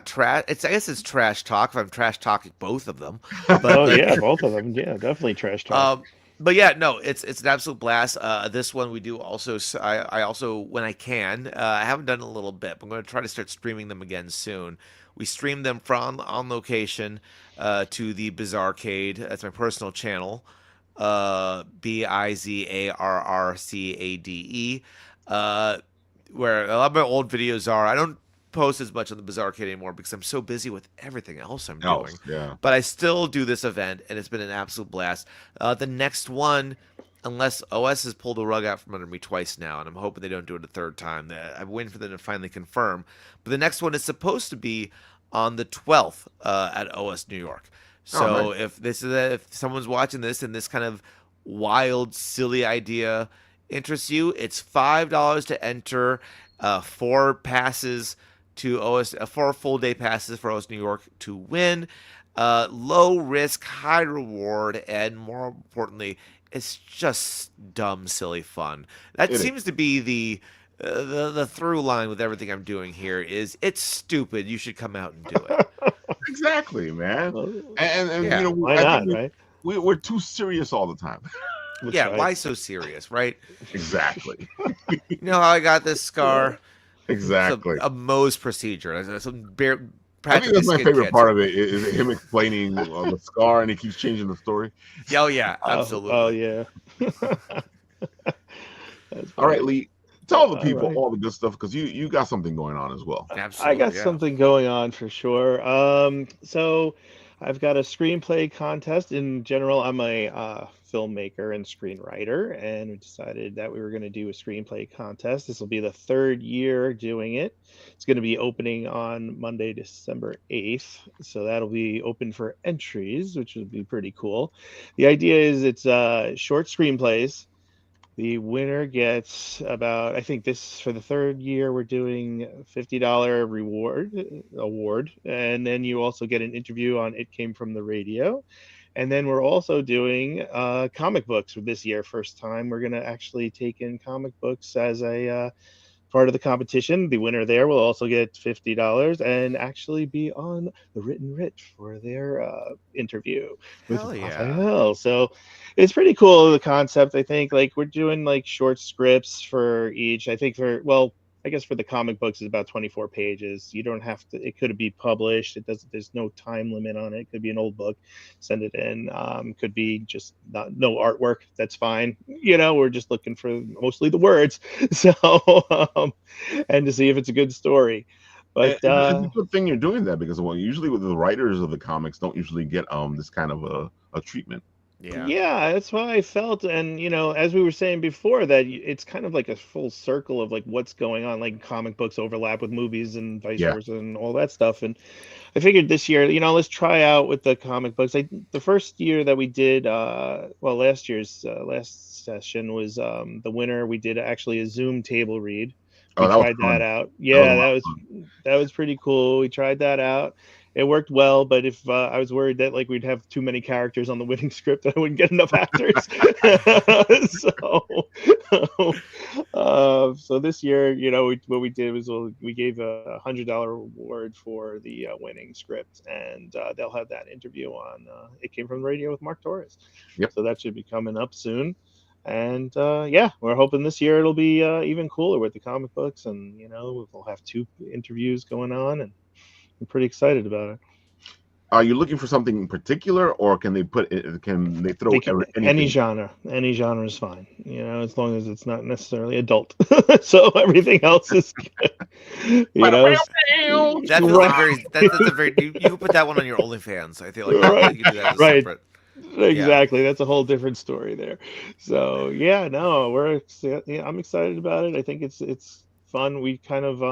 trash. I guess it's trash talk if I'm trash talking both of them. But Oh like, yeah, both of them. Yeah, definitely trash talk. but yeah, no, it's an absolute blast. This one we do also. I also when I can. I haven't done it in a little bit, but I'm going to try to start streaming them again soon. We stream them from on location to the Bizarrcade. That's my personal channel. Bizarrcade. Where a lot of my old videos are. I don't post as much on the Bizarrcade anymore because I'm so busy with everything else I'm doing. Yeah. But I still do this event, and it's been an absolute blast. The next one, unless OS has pulled the rug out from under me twice now, and I'm hoping they don't do it a third time. I'm waiting for them to finally confirm. But the next one is supposed to be on the 12th at OS New York. So nice. if someone's watching this and this kind of wild, silly idea interests you, it's $5 to enter. 4 passes to OS, 4 full day passes for OS New York to win. Low risk, high reward, and more importantly, it's just dumb, silly fun. That It is. seems to be the through line with everything I'm doing here. Is it's stupid. You should come out and do it. Exactly, man. Well, And Yeah. you know, why I not, think right? we're too serious all the time. That's Yeah, right. why so serious, right? Exactly. You know how I got this scar? Exactly. A Mohs procedure. Some I think practically that's my skin favorite cancer. part of it is him explaining the scar, and he keeps changing the story. Oh yeah, absolutely. Oh yeah. That's All right, funny. Lee, tell the people right. all the good stuff because you got something going on as well. Absolutely. I got yeah. something going on for sure. So I've got a screenplay contest. In general, I'm a filmmaker and screenwriter, and we decided that we were going to do a screenplay contest. This will be the 3rd year doing it. It's going to be opening on Monday, December 8th. So that'll be open for entries, which would be pretty cool. The idea is it's short screenplays. The winner gets about, I think this for the 3rd year, we're doing $50 award. And then you also get an interview on It Came from the Radio. And then we're also doing comic books with this year. First time we're going to actually take in comic books as a part of the competition. The winner there will also get $50 and actually be on the written writ for their interview with Hell yeah. Raphael. So it's pretty cool, the concept. I think like we're doing like short scripts for each. I think I guess for the comic books is about 24 pages. You don't have to, it could be published. There's no time limit on it. It could be an old book, send it in. Could be just no artwork. That's fine. We're just looking for mostly the words. So, and to see if it's a good story. But And it's a good thing you're doing that because usually with the writers of the comics don't usually get this kind of a treatment. Yeah. that's what I felt. And, as we were saying before, that it's kind of like a full circle of like what's going on, like comic books overlap with movies and vice Yeah. versa and all that stuff. And I figured this year, let's try out with the comic books. The first year that we did, last year's last session was the winner. We did actually a Zoom table read. We Oh, that was tried fun. that out. That was a Yeah, lot of fun. that was pretty cool. We tried that out. It worked well, but if I was worried that like we'd have too many characters on the winning script, that I wouldn't get enough actors. So this year, what we did was we gave a $100 reward for the winning script, and they'll have that interview on It Came from the Radio with Mark Torres. Yep. So that should be coming up soon. And we're hoping this year it'll be even cooler with the comic books, and we'll have 2 interviews going on, and I'm pretty excited about it. Are you looking for something in particular, or can they throw They can, anything? any genre is fine, as long as it's not necessarily adult. So everything else is good, That's a right, very that's a very you can put that one on your OnlyFans. I feel like right, you can do that as a right. separate. Yeah. Exactly. That's a whole different story there. So yeah, no, yeah, I'm excited about it. I think it's fun. We kind of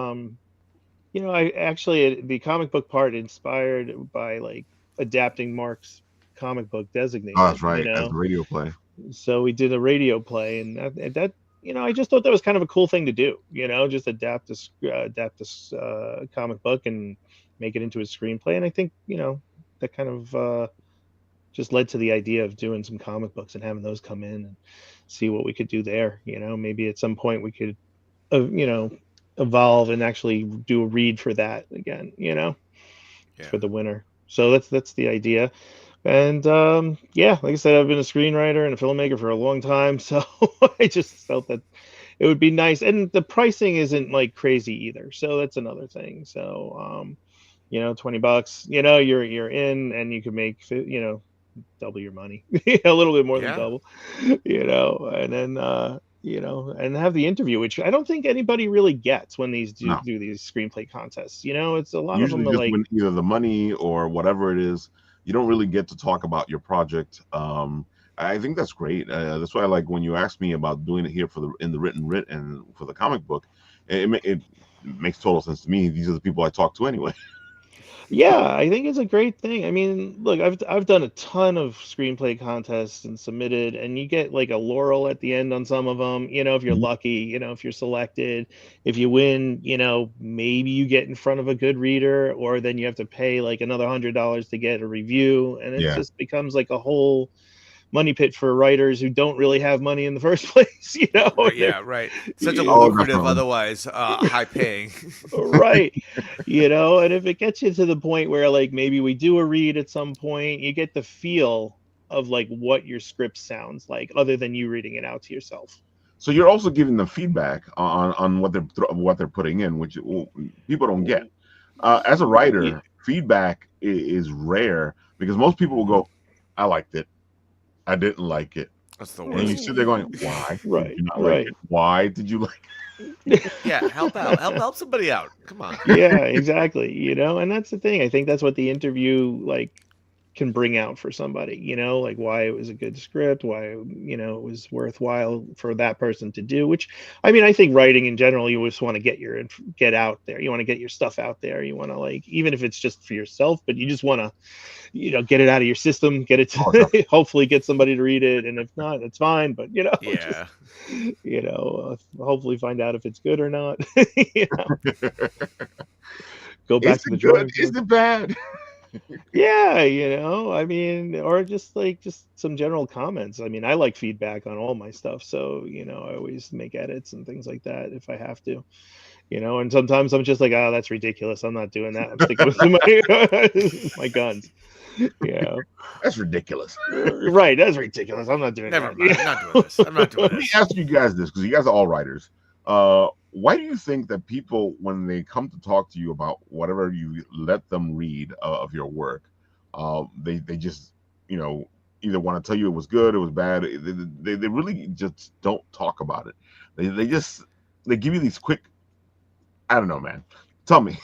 I actually the comic book part inspired by like adapting Mark's comic book Oh, Designated, that's right. As the radio play. So we did a radio play, and that I just thought that was kind of a cool thing to do. Just adapt this comic book and make it into a screenplay. And I think that kind of just led to the idea of doing some comic books and having those come in and see what we could do there. Maybe at some point we could, evolve and actually do a read for that again. Yeah. For the winter. So that's the idea. And yeah, like I said, I've been a screenwriter and a filmmaker for a long time, so I just felt that it would be nice. And the pricing isn't like crazy either, so that's another thing. So $20, you're in, and you can make double your money, a little bit more than Yeah. double, and then and have the interview, which I don't think anybody really gets when these No. do these screenplay contests. It's a lot Usually of them are just like, win either the money or whatever it is. You don't really get to talk about your project. I think that's great. That's why I like when you asked me about doing it here in the written writ and for the comic book. It makes total sense to me. These are the people I talk to anyway. yeah, I think it's a great thing. I mean, look, I've done a ton of screenplay contests and submitted, and you get like a laurel at the end on some of them. If you're Mhm. lucky, if you're selected, if you win, maybe you get in front of a good reader, or then you have to pay like another $100 to get a review, and it Yeah. just becomes like a whole money pit for writers who don't really have money in the first place. Yeah, right. Such a Oh, lucrative, definitely. otherwise high paying. Right. And if it gets you to the point where like maybe we do a read at some point, you get the feel of like what your script sounds like other than you reading it out to yourself. So you're also giving them feedback on what they're putting in, which people don't get. As a Yeah. writer, feedback is rare because most people will go, "I liked it. I didn't like it," That's the and you worst. sit there going, "Why did Right, you not like right. it? Why did you like?" Yeah, help out. Help somebody out. Come on. Yeah, exactly. And that's the thing. I think that's what the interview like can bring out for somebody, like why it was a good script, why it was worthwhile for that person to do, which I mean, I think writing in general, you just want to get out there, you want to get your stuff out there, you want to like, even if it's just for yourself, but you just want to get it out of your system, get it Oh, to hopefully get somebody to read it, and if not, it's fine, but Yeah. hopefully find out if it's good or not. Go back Is to the it good? drawing Is board. it bad? Yeah, I mean, or just some general comments. I mean, I like feedback on all my stuff, so I always make edits and things like that if I have to. And sometimes I'm just like, oh, that's ridiculous. I'm not doing that. I'm sticking with my guns. That's ridiculous. Right, that's ridiculous. I'm not doing Never that. mind. I'm not doing this. I'm not doing Let me this. ask you guys this because you guys are all writers. Why do you think that people, when they come to talk to you about whatever you let them read of your work, they just either want to tell you it was good, it was bad. They really just don't talk about it. They give you these quick. I don't know, man. Tell me.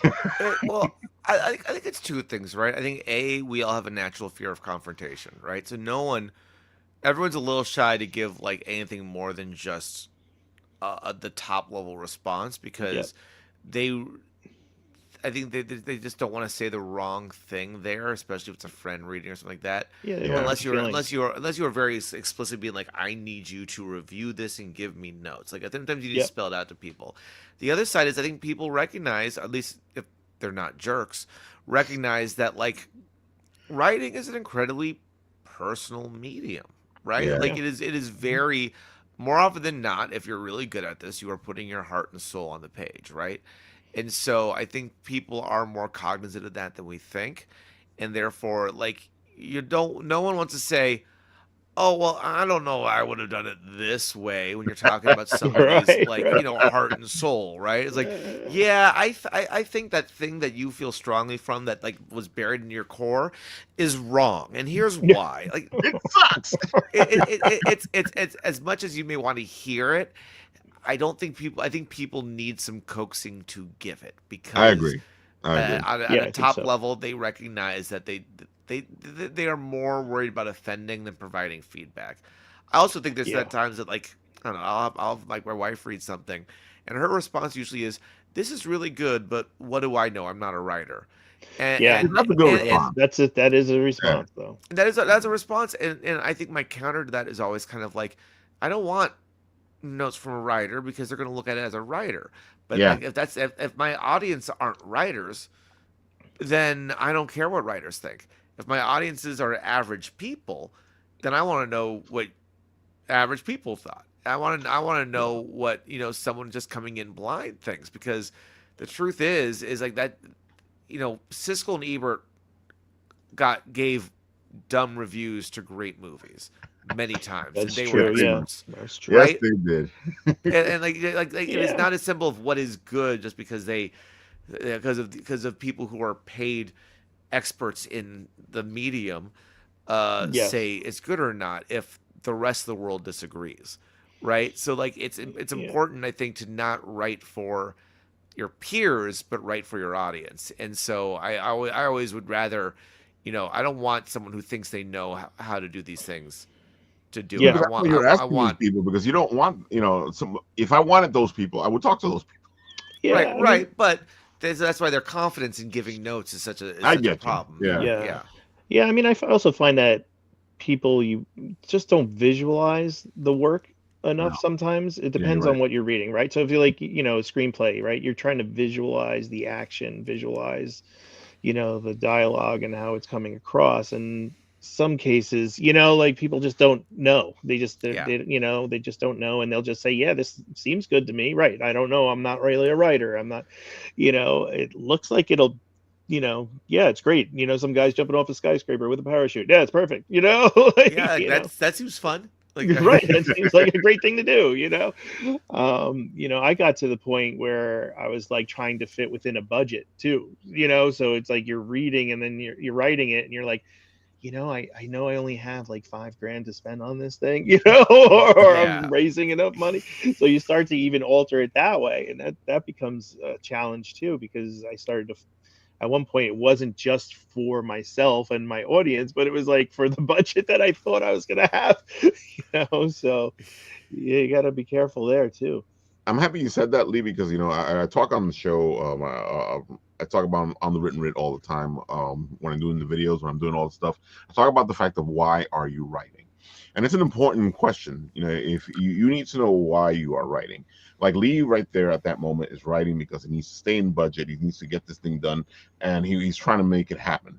Well, I think it's two things, right? I think we all have a natural fear of confrontation, right? So everyone's a little shy to give like anything more than just the top level response because they I think they just don't want to say the wrong thing there, especially if it's a friend reading or something like that. Yeah, they don't Unless have you're feelings. unless you're very explicit, being like, I need you to review this and give me notes. Like sometimes you need to Yep. spell it out to people. The other side is I think people recognize, at least if they're not jerks, recognize that like writing is an incredibly personal medium, right? Yeah. Like it is very more often than not, if you're really good at this, you are putting your heart and soul on the page, right? And so I think people are more cognizant of that than we think. And therefore, like no one wants to say, oh well, I don't know, I would have done it this way when you're talking about somebody's Right, like, right. heart and soul, right? It's like, yeah, I think that thing that you feel strongly from that like was buried in your core is wrong, and here's Yeah. why. Like, It sucks. it's as much as you may want to hear it. I think people need some coaxing to give it, I because agree. I agree. at Yeah, a I think top so. level they recognize that they are more worried about offending than providing feedback. I also think there's Yeah. that times that, like, I don't know, I'll have like my wife read something, and her response usually is, "This is really good, but what do I know? I'm not a writer." And Yeah. and That's a good and response. That is a Yeah. response though. that's a response, and I think my counter to that is always kind of like, I don't want notes from a writer because they're going to look at it as a writer. But Yeah. like, if my audience aren't writers, then I don't care what writers think. If my audiences are average people, then I want to know what average people thought. I want to Yeah. know what, someone just coming in blind thinks, because the truth is like that, Siskel and Ebert gave dumb reviews to great movies many times, and That's they were true. Yeah. experts, That's true. Yes, right? they did. And like it is Yeah. not a symbol of what is good just because because of people who are paid experts in the medium say Yes. it's good or not if the rest of the world disagrees, right? So like it's Yeah. important, I think, to not write for your peers but write for your audience. And so I always would rather, I don't want someone who thinks they know how to do these things to do it. Yeah. Because that's what you're I asking these want people, because you don't want, if I wanted those people, I would talk to those people. Right, Yeah. I mean, right, but that's why their confidence in giving notes is I such a get you. problem. Yeah. yeah. Yeah, Yeah. I mean, also find that people, you just don't visualize the work No. enough sometimes. It Yeah, you're depends right. on what you're reading, right? So if you like, screenplay, right? You're trying to visualize the action, visualize, the dialogue and how it's coming across. And some cases, like people just don't know. yeah, They just don't know, and they'll just say, "Yeah, this seems good to me." Right? I don't know. I'm not really a writer. I'm not. It looks like it'll. Yeah, it's great. Some guys jumping off a skyscraper with a parachute. Yeah, it's perfect. yeah. Like that seems fun. Like, Right. That seems like a great thing to do. I got to the point where I was like trying to fit within a budget too, so it's like you're reading and then you're writing it and you're like, I know I only have like 5 grand to spend on this thing, or I'm yeah, raising enough money. So you start to even alter it that way. And that becomes a challenge too, because I started to, at one point, it wasn't just for myself and my audience, but it was like for the budget that I thought I was going to have, so yeah, you got to be careful there too. I'm happy you said that, Lee, because I talk on the show. I talk about on the written writ all the time. When I'm doing the videos, when I'm doing all the stuff, I talk about the fact of why are you writing, and it's an important question. If you need to know why you are writing. Like Lee, right there at that moment, is writing because he needs to stay in budget. He needs to get this thing done, and he's trying to make it happen.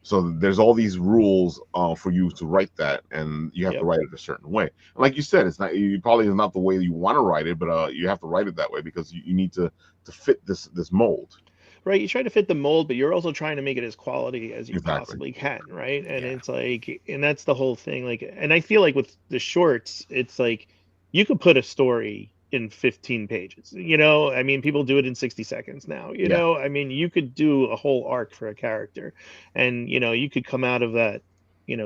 So there's all these rules for you to write that, and you have to Yep. write it a certain way. Like you said, it's not, you probably is not the way you want to write it, but you have to write it that way because you need to fit this mold. Right, you try to fit the mold, but you're also trying to make it as quality as you Exactly. possibly can, right? And yeah, it's like, and that's the whole thing. Like, and I feel like with the shorts, it's like you could put a story in 15 pages. I mean, people do it in 60 seconds now. Yeah. I mean, you could do a whole arc for a character, and you could come out of that,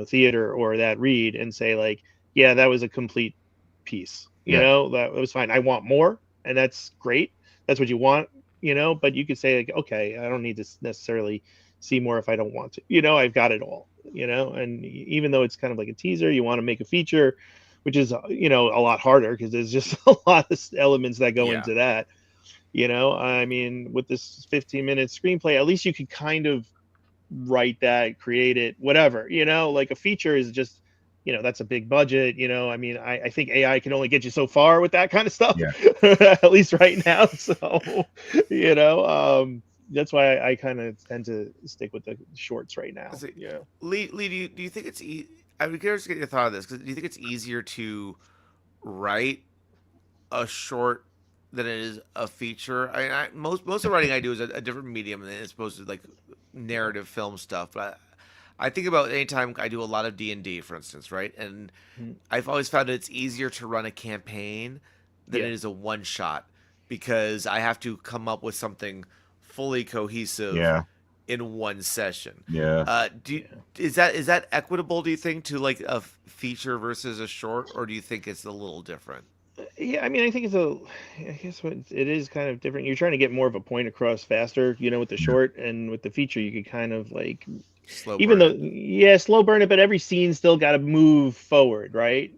theater or that read and say like, yeah, that was a complete piece. Yeah. That was fine. I want more, and that's great. That's what you want, but you could say like, okay, I don't need to necessarily see more if I don't want to. I've got it all. And even though it's kind of like a teaser, you want to make a feature, which is a lot harder because there's just a lot of elements that go yeah. into that. I mean, with this 15-minute screenplay, at least you could kind of write that, create it, whatever. Like a feature is just, that's a big budget. I mean, I think AI can only get you so far with that kind of stuff, Yeah. at least right now. So, that's why I kind of tend to stick with the shorts right now. So, Yeah. Lee, do you think it's I would curious to get your thought on this, because do you think it's easier to write a short than it is a feature? Most of the writing I do is a different medium than it's supposed to, like narrative film stuff. But I think about anytime I do a lot of D&D, for instance, right? And Mhm. I've always found it's easier to run a campaign than Yeah. it is a one shot because I have to come up with something fully cohesive Yeah, in one session. yeah. Yeah. Is that equitable? Do you think to like a feature versus a short, or do you think it's a little different? Yeah, I mean, I think I guess it is kind of different. You're trying to get more of a point across faster, with the Yeah. short and with the feature, you could kind of like, Slow even burn though, it, yeah, slow burn it, but every scene still got to move forward, right?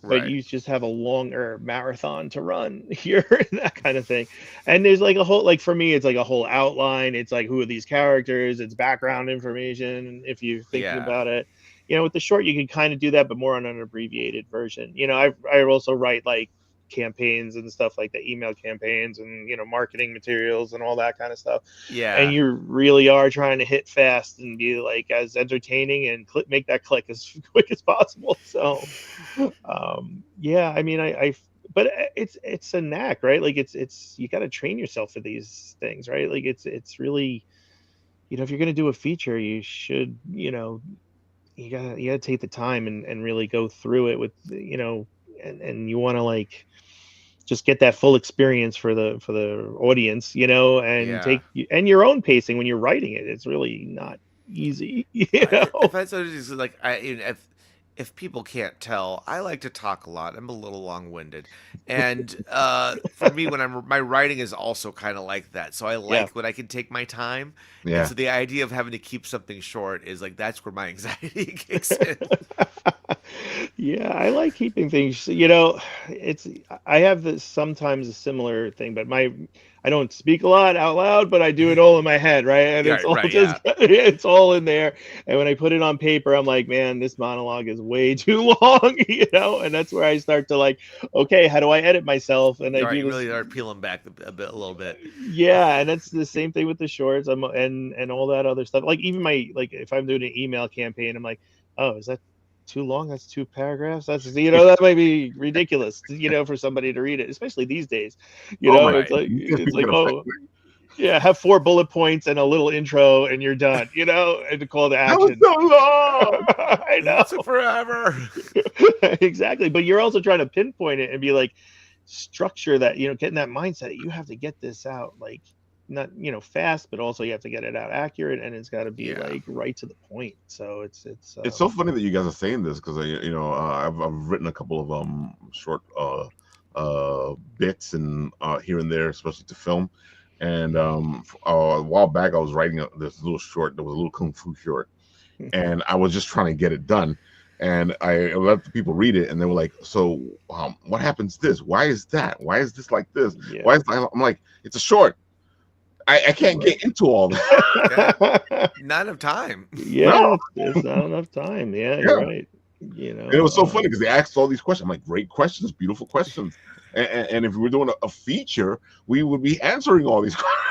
But right? you just have a longer marathon to run here, that kind of thing. And there's like a whole, like for me, it's like a whole outline. It's like, who are these characters? It's background information, if you're thinking Yeah, about it. With the short, you can kind of do that, but more on an abbreviated version. I also write like campaigns and stuff like the email campaigns and marketing materials and all that kind of stuff, and yeah. you really are trying to hit fast and be like as entertaining and make that click as quick as possible. So yeah, I mean, I but it's a knack, right? Like it's you got to train yourself for these things, right? Like it's really, if you're going to do a feature, you should, you gotta take the time and really go through it with, and you want to like just get that full experience for the audience, and Yeah. and your own pacing when you're writing it. It's really not easy, If I so just like if people can't tell, I like to talk a lot. I'm a little long-winded, and for me, when my writing is also kind of like that. So I Yeah. like when I can take my time, and Yeah. so the idea of having to keep something short is like that's where my anxiety kicks in. Yeah, I like keeping things, it's I have this sometimes a similar thing, but I don't speak a lot out loud, but I do it all in my head, right? And Yeah, it's all right, just yeah. it's all in there. And when I put it on paper, I'm like, man, this monologue is way too long, and that's where I start to like, okay, how do I edit myself? And I All right, do you this. really are peeling back a little bit. Yeah, and that's the same thing with the shorts. And all that other stuff. Like even my, like if I'm doing an email campaign, I'm like, oh, is that too long? That's 2 paragraphs. That's, that might be ridiculous, for somebody to read it, especially these days. Oh my! It's Right. like These it's people like, get upset. oh yeah, have 4 bullet points and a little intro and you're done. And the call to That was action. so long. I It know. took forever. Exactly, but you're also trying to pinpoint it and be like, structure that, getting that mindset. You have to get this out like not, fast, but also you have to get it out accurate, and it's got to be Yeah. like right to the point. So it's It's so funny that you guys are saying this because I've written a couple of short bits and here and there, especially to film. And a while back, I was writing this little short. There was a little kung fu short, and I was just trying to get it done. And I let the people read it, and they were like, "So, what happens? This? Why is that? Why is this like this? Yeah. Why is that?" I'm like, "It's a short. I can't Right. get into all that." Not enough time. No, Yeah, it's not enough time. Yeah, you're yeah. right. And it was so funny because they asked all these questions. I'm like, great questions, beautiful questions. And if we were doing a feature, we would be answering all these questions.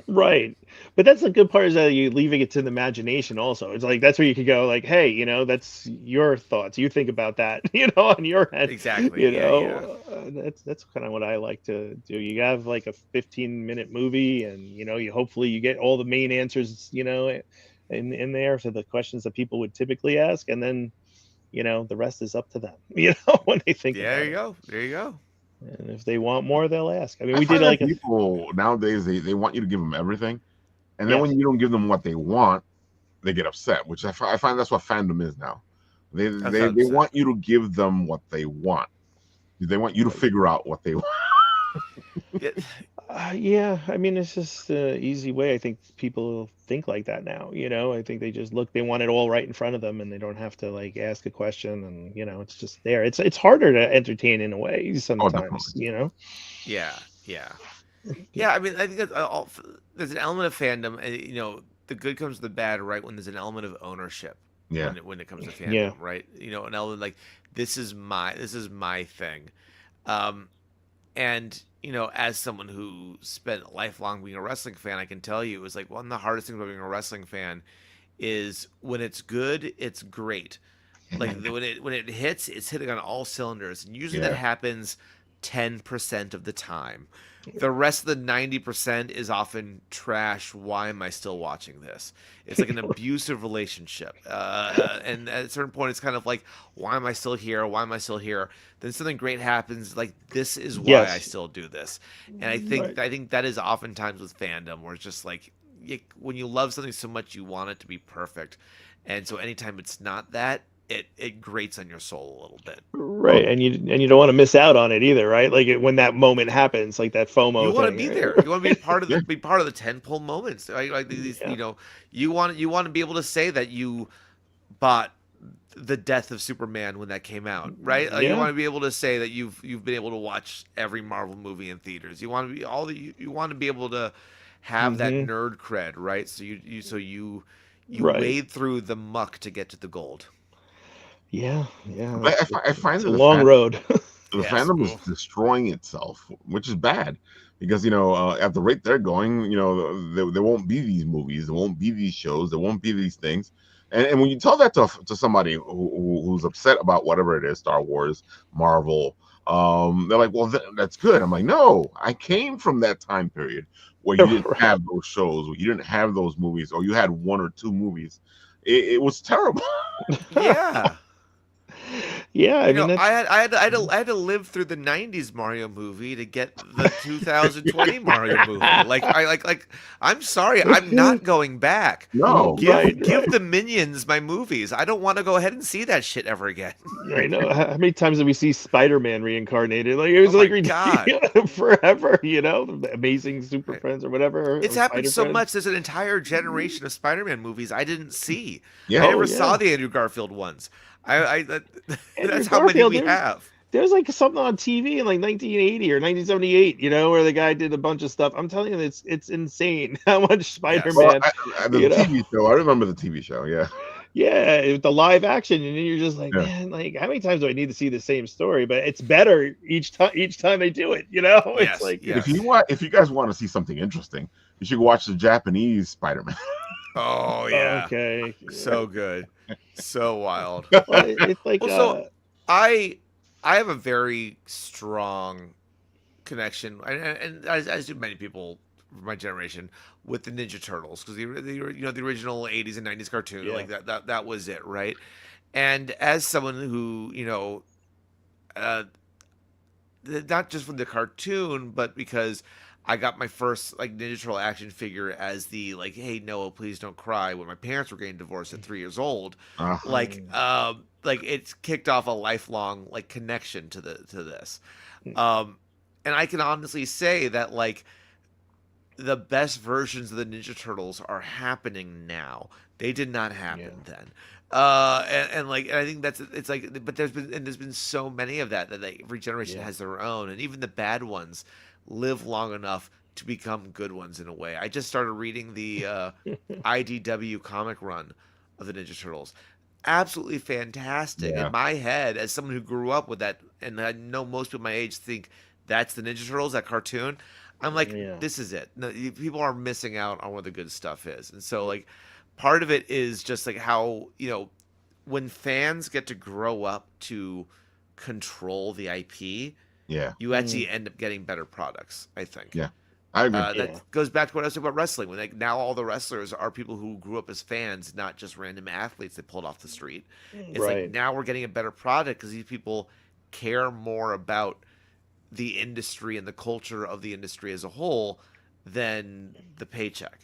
Right. But that's the good part, is that you leaving it to the imagination also. It's like that's where you could go like, hey, that's your thoughts. You think about that, on your end. Exactly. Yeah, yeah. That's kind of what I like to do. You have like a 15-minute movie, and you hopefully you get all the main answers, in there for the questions that people would typically ask, and then the rest is up to them, when they think Yeah, there about you it. go. There you go. And if they want more, they'll ask. I mean, I we did find that like a people nowadays, they want you to give them everything. And then yes. when you don't give them what they want, they get upset, which I find that's what fandom is now. They 1,000%. want you to give them what they want. They want you to Right. figure out what they want. Yeah, Yeah, I mean, it's just an easy way. I think people think like that now. I think they just look, they want it all right in front of them, and they don't have to like ask a question, and it's just there. It's harder to entertain in a way Oh, definitely. sometimes. yeah, yeah. Yeah, I mean, I think there's an element of fandom, and the good comes with the bad, right? When there's an element of ownership, Yeah. when it comes to Yeah. fandom, right? An element like this is my thing, um, and as someone who spent lifelong being a wrestling fan, I can tell you it was like one of the hardest things about being a wrestling fan is when it's good, it's great. Like when it hits, it's hitting on all cylinders, and usually that Yeah. happens 10% of the time. The rest of the 90% is often trash. Why am I still watching this? It's like an abusive relationship. And at a certain point, it's kind of like, why am I still here? Why am I still here? Then something great happens. Like, this is why I still do this. And I think that is oftentimes with fandom, where it's just like, when you love something so much, you want it to be perfect. And so anytime it's not that, it grates on your soul a little bit. Right, and you don't want to miss out on it either, right? Like when that moment happens, like that FOMO. You want to thing, be right? there. You want to be part of the tentpole moments. Right? Like these, you want to be able to say that you bought the death of Superman when that came out, right? Like, you want to be able to say that you've been able to watch every Marvel movie in theaters. You want to be you want to be able to have that nerd cred, right? So you wade through the muck to get to the gold. Yeah. I find it's that a long road. the fandom is destroying itself, which is bad because at the rate they're going, there won't be these movies, there won't be these shows, there won't be these things. And when you tell that to somebody who's upset about whatever it is, Star Wars, Marvel, they're like, well, that's good. I'm like, no, I came from that time period where you didn't have those shows, where you didn't have those movies, or you had one or two movies. It was terrible. Yeah. Yeah, I mean, I had to live through the '90s Mario movie to get the 2020 Mario movie. I'm sorry, I'm not going back. No, give the Minions my movies. I don't want to go ahead and see that shit ever again. I know. How many times did we see Spider-Man reincarnated? Like, it was ridiculous forever. The Amazing Super Friends or whatever. It's happened so much. There's an entire generation of Spider-Man movies I didn't see. Yeah. I never saw the Andrew Garfield ones. That's how many we have. There's like something on TV in like 1980 or 1978, where the guy did a bunch of stuff. I'm telling you, it's insane how much Spider-Man. Well, the TV show. I remember the TV show. Yeah. Yeah, the live action, and then you're just like, man, like how many times do I need to see the same story? But it's better each time they do it. It's like if you guys want to see something interesting, you should watch the Japanese Spider-Man. Oh yeah. Okay. So good. So wild. Well, it's like I have a very strong connection, and as do many people from my generation, with the Ninja Turtles, because the original '80s and '90s cartoon, like that was it, right? And as someone who not just from the cartoon, but because I got my first Ninja Turtle action figure as the hey Noah, please don't cry, when my parents were getting divorced at 3 years old. It's kicked off a lifelong connection to this. And I can honestly say that the best versions of the Ninja Turtles are happening now. They did not happen then. And I think but there's been so many of that every generation has their own, and even the bad ones live long enough to become good ones in a way. I just started reading the IDW comic run of the Ninja Turtles. Absolutely fantastic. In my head, as someone who grew up with that, and I know most people my age think that's the Ninja Turtles, that cartoon, I'm like, this is it. No, people are missing out on where the good stuff is. And so part of it is just how, when fans get to grow up to control the IP, you actually end up getting better products, I think. Yeah, I agree. That goes back to what I was saying about wrestling. When now all the wrestlers are people who grew up as fans, not just random athletes they pulled off the street. It's now we're getting a better product because these people care more about the industry and the culture of the industry as a whole than the paycheck.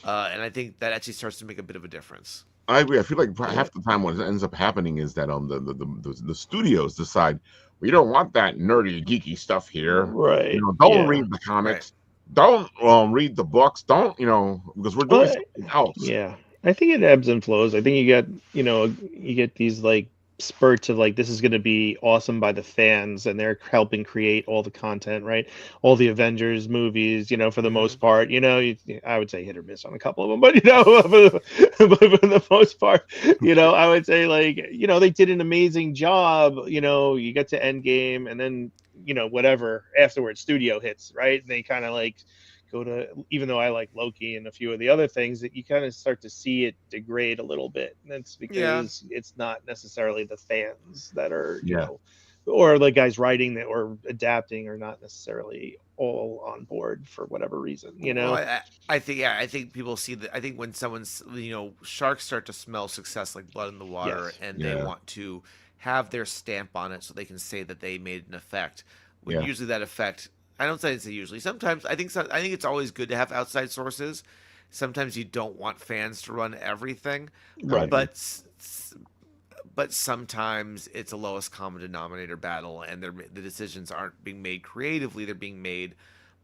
And I think that actually starts to make a bit of a difference. I agree. I feel like half the time what ends up happening is that the studios decide, we don't want that nerdy, geeky stuff here. Right. Don't read the comics. Right. Don't read the books. Don't, because we're doing something else. Yeah. I think it ebbs and flows. I think you get these spurts of this is going to be awesome by the fans, and they're helping create all the content, right? All the Avengers movies, for the most part, I would say hit or miss on a couple of them, but for the most part, I would say they did an amazing job. You get to Endgame, and then whatever afterwards, studio hits, right? And they kind of go to, even though I like Loki and a few of the other things, that you kind of start to see it degrade a little bit. And that's because it's not necessarily the fans that are, or the guys writing that or adapting are not necessarily all on board for whatever reason, you know. Well, I think people see that. I think when someone's, sharks start to smell success like blood in the water, Yes. and they want to have their stamp on it so they can say that they made an effect. When Yeah. usually that effect, I don't say it's usually. Sometimes I think it's always good to have outside sources. Sometimes you don't want fans to run everything, Right. but sometimes it's a lowest common denominator battle, and the decisions aren't being made creatively; they're being made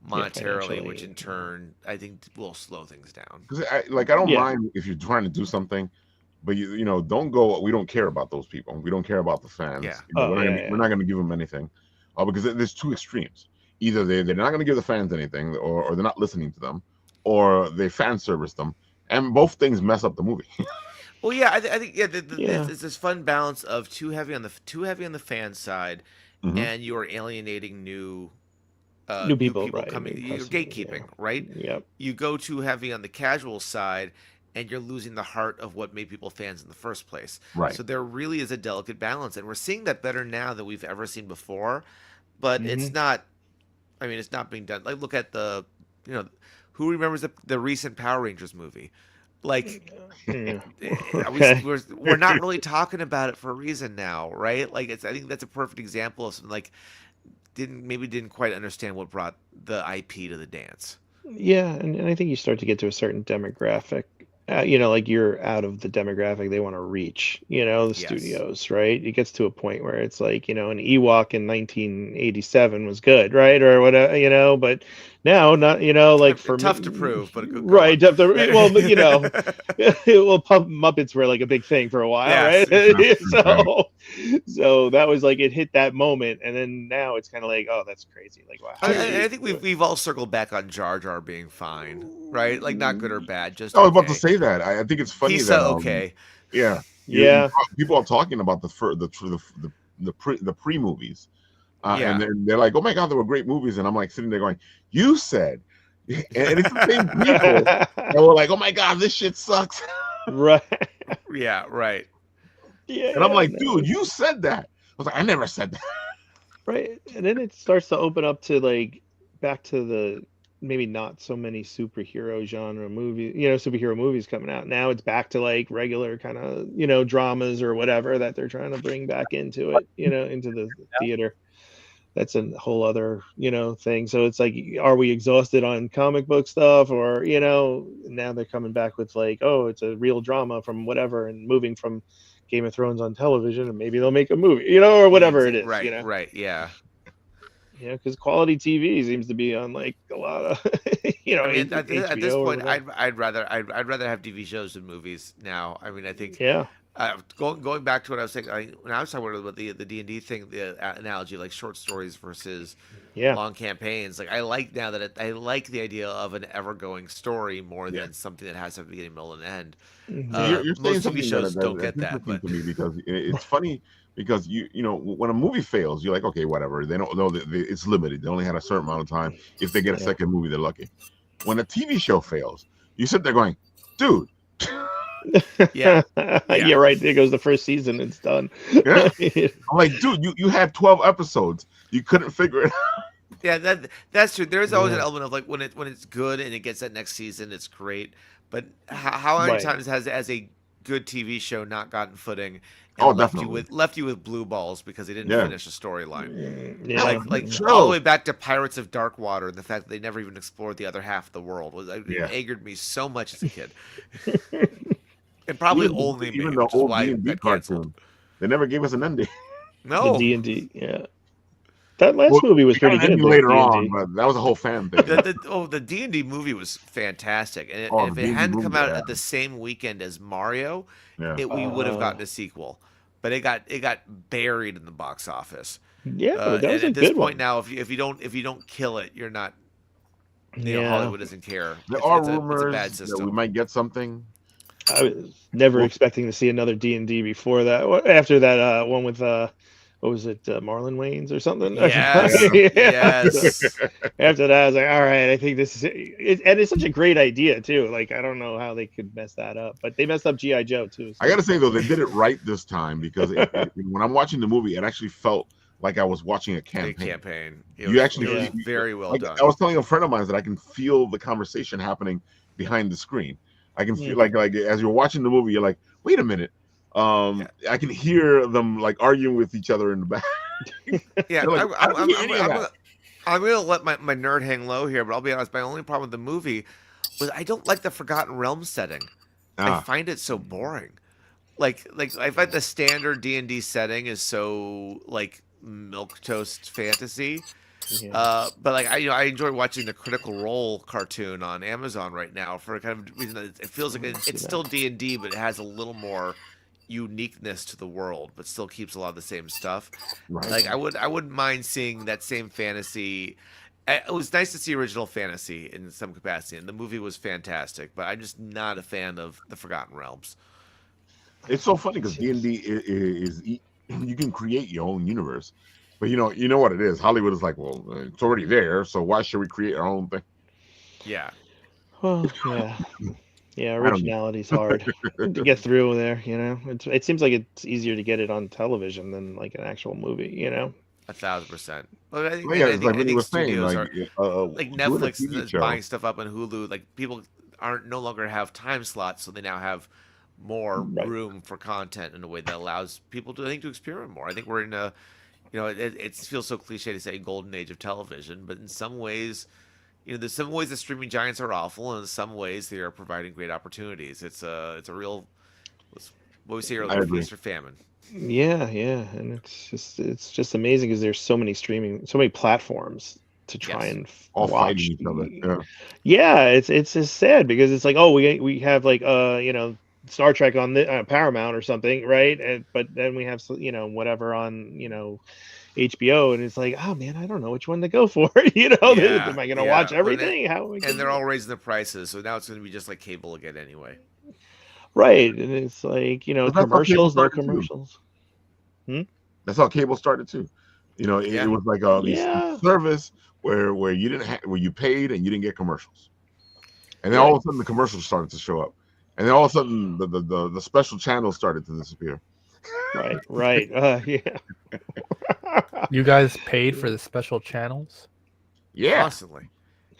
monetarily, which in turn I think will slow things down. Because I don't Yeah. mind if you're trying to do something, but don't go. We don't care about those people. We don't care about the fans. Yeah. We're not gonna give them anything, because there's two extremes. Either they're not gonna give the fans anything, or they're not listening to them, or they fan service them, and both things mess up the movie. Well, yeah, I think Yeah. it's this fun balance of too heavy on the fan side, Mhm. and you're alienating new people, right, coming. new You're customers, gatekeeping, right? Yep. You go too heavy on the casual side, and you're losing the heart of what made people fans in the first place. Right. So there really is a delicate balance, and we're seeing that better now than we've ever seen before. But it's not. I mean, it's not being done. Like, look at who remembers the recent Power Rangers movie? Like, Yeah. we're not really talking about it for a reason now, right? Like, I think that's a perfect example of something like didn't quite understand what brought the IP to the dance. Yeah, and I think you start to get to a certain demographic. Like you're out of the demographic they want to reach, the Yes. studios, right? It gets to a point where it's like, an Ewok in 1987 was good, right? Or whatever, but now not, like for Tough to prove, but go right. on. Tough to, well, Muppets were like a big thing for a while, Yes. right? So that was like it hit that moment, and then now it's kind of like, oh, that's crazy. Like, wow. I think we've all circled back on Jar Jar being fine, right? Like not good or bad, just I was about okay. to say that. I think it's funny He's that okay. Yeah. Yeah. People are talking about the pre movies, Yeah. and they're like, "Oh my god, they were great movies," and I'm like sitting there going, "You said," and it's the same people that were like, "Oh my god, this shit sucks," Right. Yeah, right. Yeah. and I'm like, no. "Dude, you said that." I was like, "I never said that." Right. And then it starts to open up to like back to the maybe not so many superhero genre movies, superhero movies coming out. Now it's back to like regular kind of, dramas or whatever that they're trying to bring back into it, into the theater. That's a whole other, thing. So it's like, are we exhausted on comic book stuff, or, now they're coming back with like, oh, it's a real drama from whatever, and moving from Game of Thrones on television, and maybe they'll make a movie, or whatever it is, Right, right, yeah. because quality TV seems to be on like a lot of, I mean, at this HBO or point, whatever. I'd rather have TV shows than movies now. I mean, I think Yeah. going back to what I was saying, when I was talking about the D&D thing, the analogy, like short stories versus Yeah. long campaigns. Like I like now that I like the idea of an ever-going story more Yeah. than something that has a beginning, middle, and end. Mhm. You're saying Most TV something shows don't that's get that, interesting but to me, because it's funny, because when a movie fails, you're like, okay, whatever. They don't know that it's limited. They only had a certain amount of time. If they get a Yeah. second movie, they're lucky. When a TV show fails, you sit there going, dude. Yeah. Yeah, right. There goes the first season. It's done. Yeah. I'm like, dude, you had 12 episodes. You couldn't figure it out. Yeah, that's true. There's always an Yeah. element of like when it's good and it gets that next season, it's great. But how many Right. times has a good TV show not gotten footing and Oh, left definitely. you with blue balls because they didn't Yeah. finish a storyline? Yeah. Like Show. all the way back to Pirates of Darkwater, and the fact that they never even explored the other half of the world it Yeah. angered me so much as a kid. And probably only me, Even the which is old why it D&D got canceled. cartoon, they never gave us an ending. No, The D&D. Yeah. That last movie was We got pretty an good. ending the later D&D. on, but that was a whole fan thing. the D&D movie was fantastic, and Oh, if the it D&D hadn't come movie, out yeah. at the same weekend as Mario, Yeah. we would have Oh. gotten a sequel. But it got buried in the box office. Yeah, but that And was a at this good point one. now, if you don't kill it, you're not. Yeah. Hollywood doesn't care. There It's are a rumors bad that system. we might get something. I was never Well- expecting to see another D&D before that. After that one with what was it, Marlon Wayans or something? Yes, Yeah. yes. After that, I was like, all right, I think this is it. And it's such a great idea too. Like, I don't know how they could mess that up, but they messed up G.I. Joe too. So. I gotta say though, they did it right this time, because when I'm watching the movie, it actually felt like I was watching a Big campaign. campaign. You actually it was very well like, done. I was telling a friend of mine that I can feel the conversation happening behind the screen. I can feel like as you're watching the movie, you're like, wait a minute. I can hear them like arguing with each other in the back. Yeah, Like, I'm gonna let my nerd hang low here, but I'll be honest. My only problem with the movie was I don't like the Forgotten Realms setting. I find it so boring. Like I find the standard D&D setting is so like milquetoast fantasy. But like I enjoy watching the Critical Role cartoon on Amazon right now for a kind of reason that it feels like it's still D&D, but it has a little more uniqueness to the world, but still keeps a lot of the same stuff. Right. Like I wouldn't mind seeing that same fantasy. It was nice to see original fantasy in some capacity, and the movie was fantastic. But I'm just not a fan of the Forgotten Realms. It's so funny because D&D is you can create your own universe, but you know what it is. Hollywood is like, well, it's already there, so why should we create our own thing? Yeah. Well, yeah, originality's hard to get through there. It seems like it's easier to get it on television than like an actual movie. 1,000%. But I think, Well, yeah, I it's like think, I Vinny think was saying, studios like, are like doing a Netflix TV is show. buying stuff up on Hulu. Like people aren't no longer have time slots, so they now have more room for content in a way that allows people to experiment more. I think we're in a, it feels so cliche to say golden age of television, but in some ways, there's some ways the streaming giants are awful, and in some ways they are providing great opportunities. It's a real, what we say earlier, feast or famine. Yeah, and it's just amazing because there's so many platforms to try and all watch. fighting each other. Yeah, it's just sad because it's like, oh, we have like Star Trek on the Paramount or something, right? But then we have whatever on HBO, and it's like, oh man, I don't know which one to go for. Am I gonna watch everything? And they're all raising the prices, so now it's gonna be just like cable again anyway. Right, and it's like commercials, no commercials. That's how cable started too. It was like this service where you didn't where you paid and you didn't get commercials, and then all of a sudden the commercials started to show up, and then all of a sudden the special channels started to disappear. Right. Yeah. You guys paid for the special channels? Yeah. Constantly.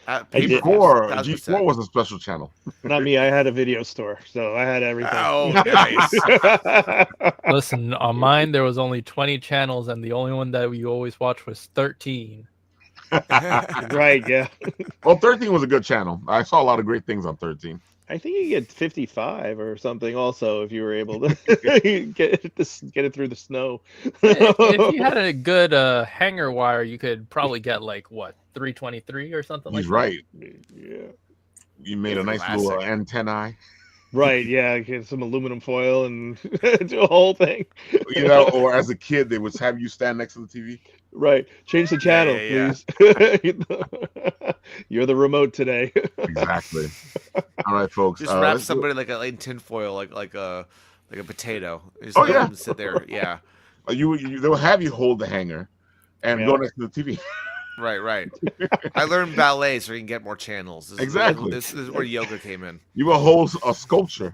G4 was a special channel. Not me. I had a video store, so I had everything. Oh, nice. Listen, on mine there was only 20 channels, and the only one that we always watched was 13. Right, yeah. Well, 13 was a good channel. I saw a lot of great things on 13. I think you get 55 or something also if you were able to get it through the snow. If you had a good hanger wire, you could probably get like 323 or something like that. He's right. Yeah. You made a nice little antennae. Right, yeah, get some aluminum foil and do a whole thing. Or as a kid, they would have you stand next to the TV. Right, change the channel, please. You're the remote today. Exactly. All right, folks. Just wrap somebody in tinfoil, like a potato. Just let them sit there. Yeah. They will have you hold the hanger and go next to the TV. Right. I learned ballet so you can get more channels. Exactly. This is where yoga came in. You will hold a sculpture.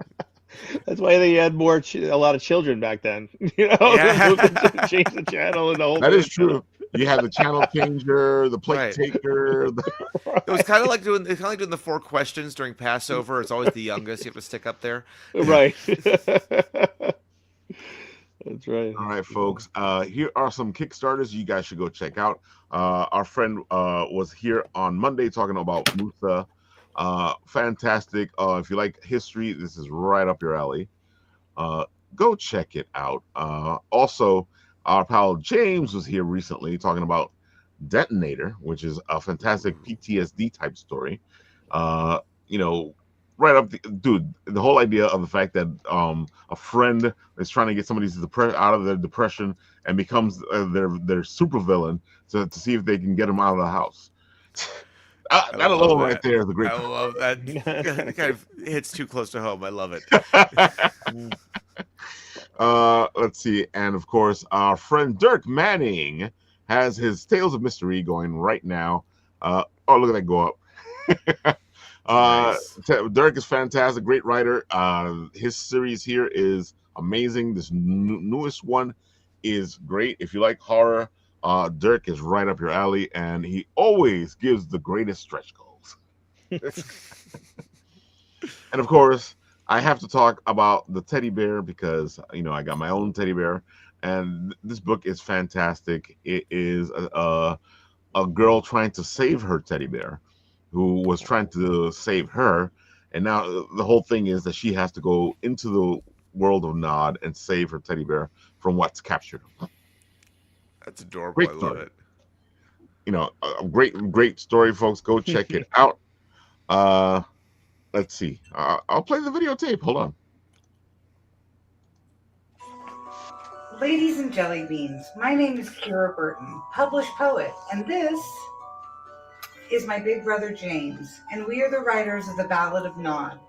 That's why they had a lot of children back then. Change the channel and the whole. That is true. You had the channel changer, the plate taker. It was kind of like doing the 4 questions during Passover. It's always the youngest you have to stick up there. Right. That's right. All right, folks. Here are some Kickstarters you guys should go check out. Our friend was here on Monday talking about Musa. Fantastic. If you like history, this is right up your alley. Go check it out. Also, our pal James was here recently talking about Detonator, which is a fantastic PTSD type story. Right up, dude. The whole idea of the fact that a friend is trying to get somebody out of their depression and becomes their supervillain to see if they can get them out of the house. That alone right there is a great. I love that. It kind of hits too close to home. I love it. Let's see, and of course, our friend Dirk Manning has his Tales of Mystery going right now. Oh, look at that go up. Nice. Dirk is fantastic, great writer. His series here is amazing. This newest one is great. If you like horror, Dirk is right up your alley, and he always gives the greatest stretch goals. And of course, I have to talk about the teddy bear because I got my own teddy bear, and this book is fantastic. It is a girl trying to save her teddy bear, who was trying to save her, and now the whole thing is that she has to go into the world of Nod and save her teddy bear from what's captured him. That's adorable. Great I love story. it. A great story, folks. Go check it out. Let's see. I'll play the videotape. Hold on. Ladies and jelly beans, my name is Kira Burton, published poet, and this is my big brother James, and we are the writers of the Ballad of Nod.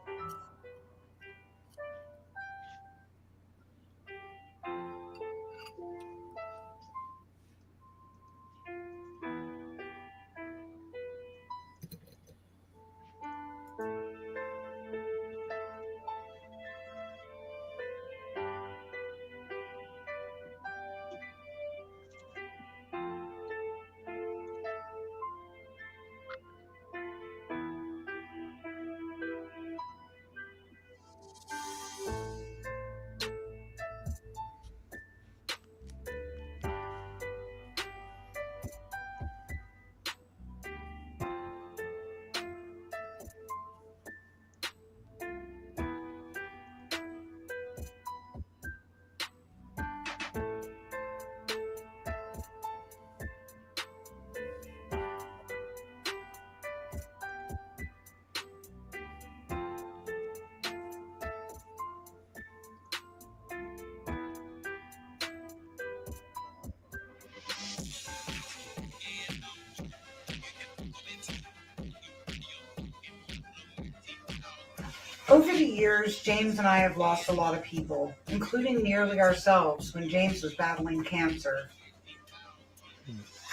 Over the years, James and I have lost a lot of people, including nearly ourselves when James was battling cancer.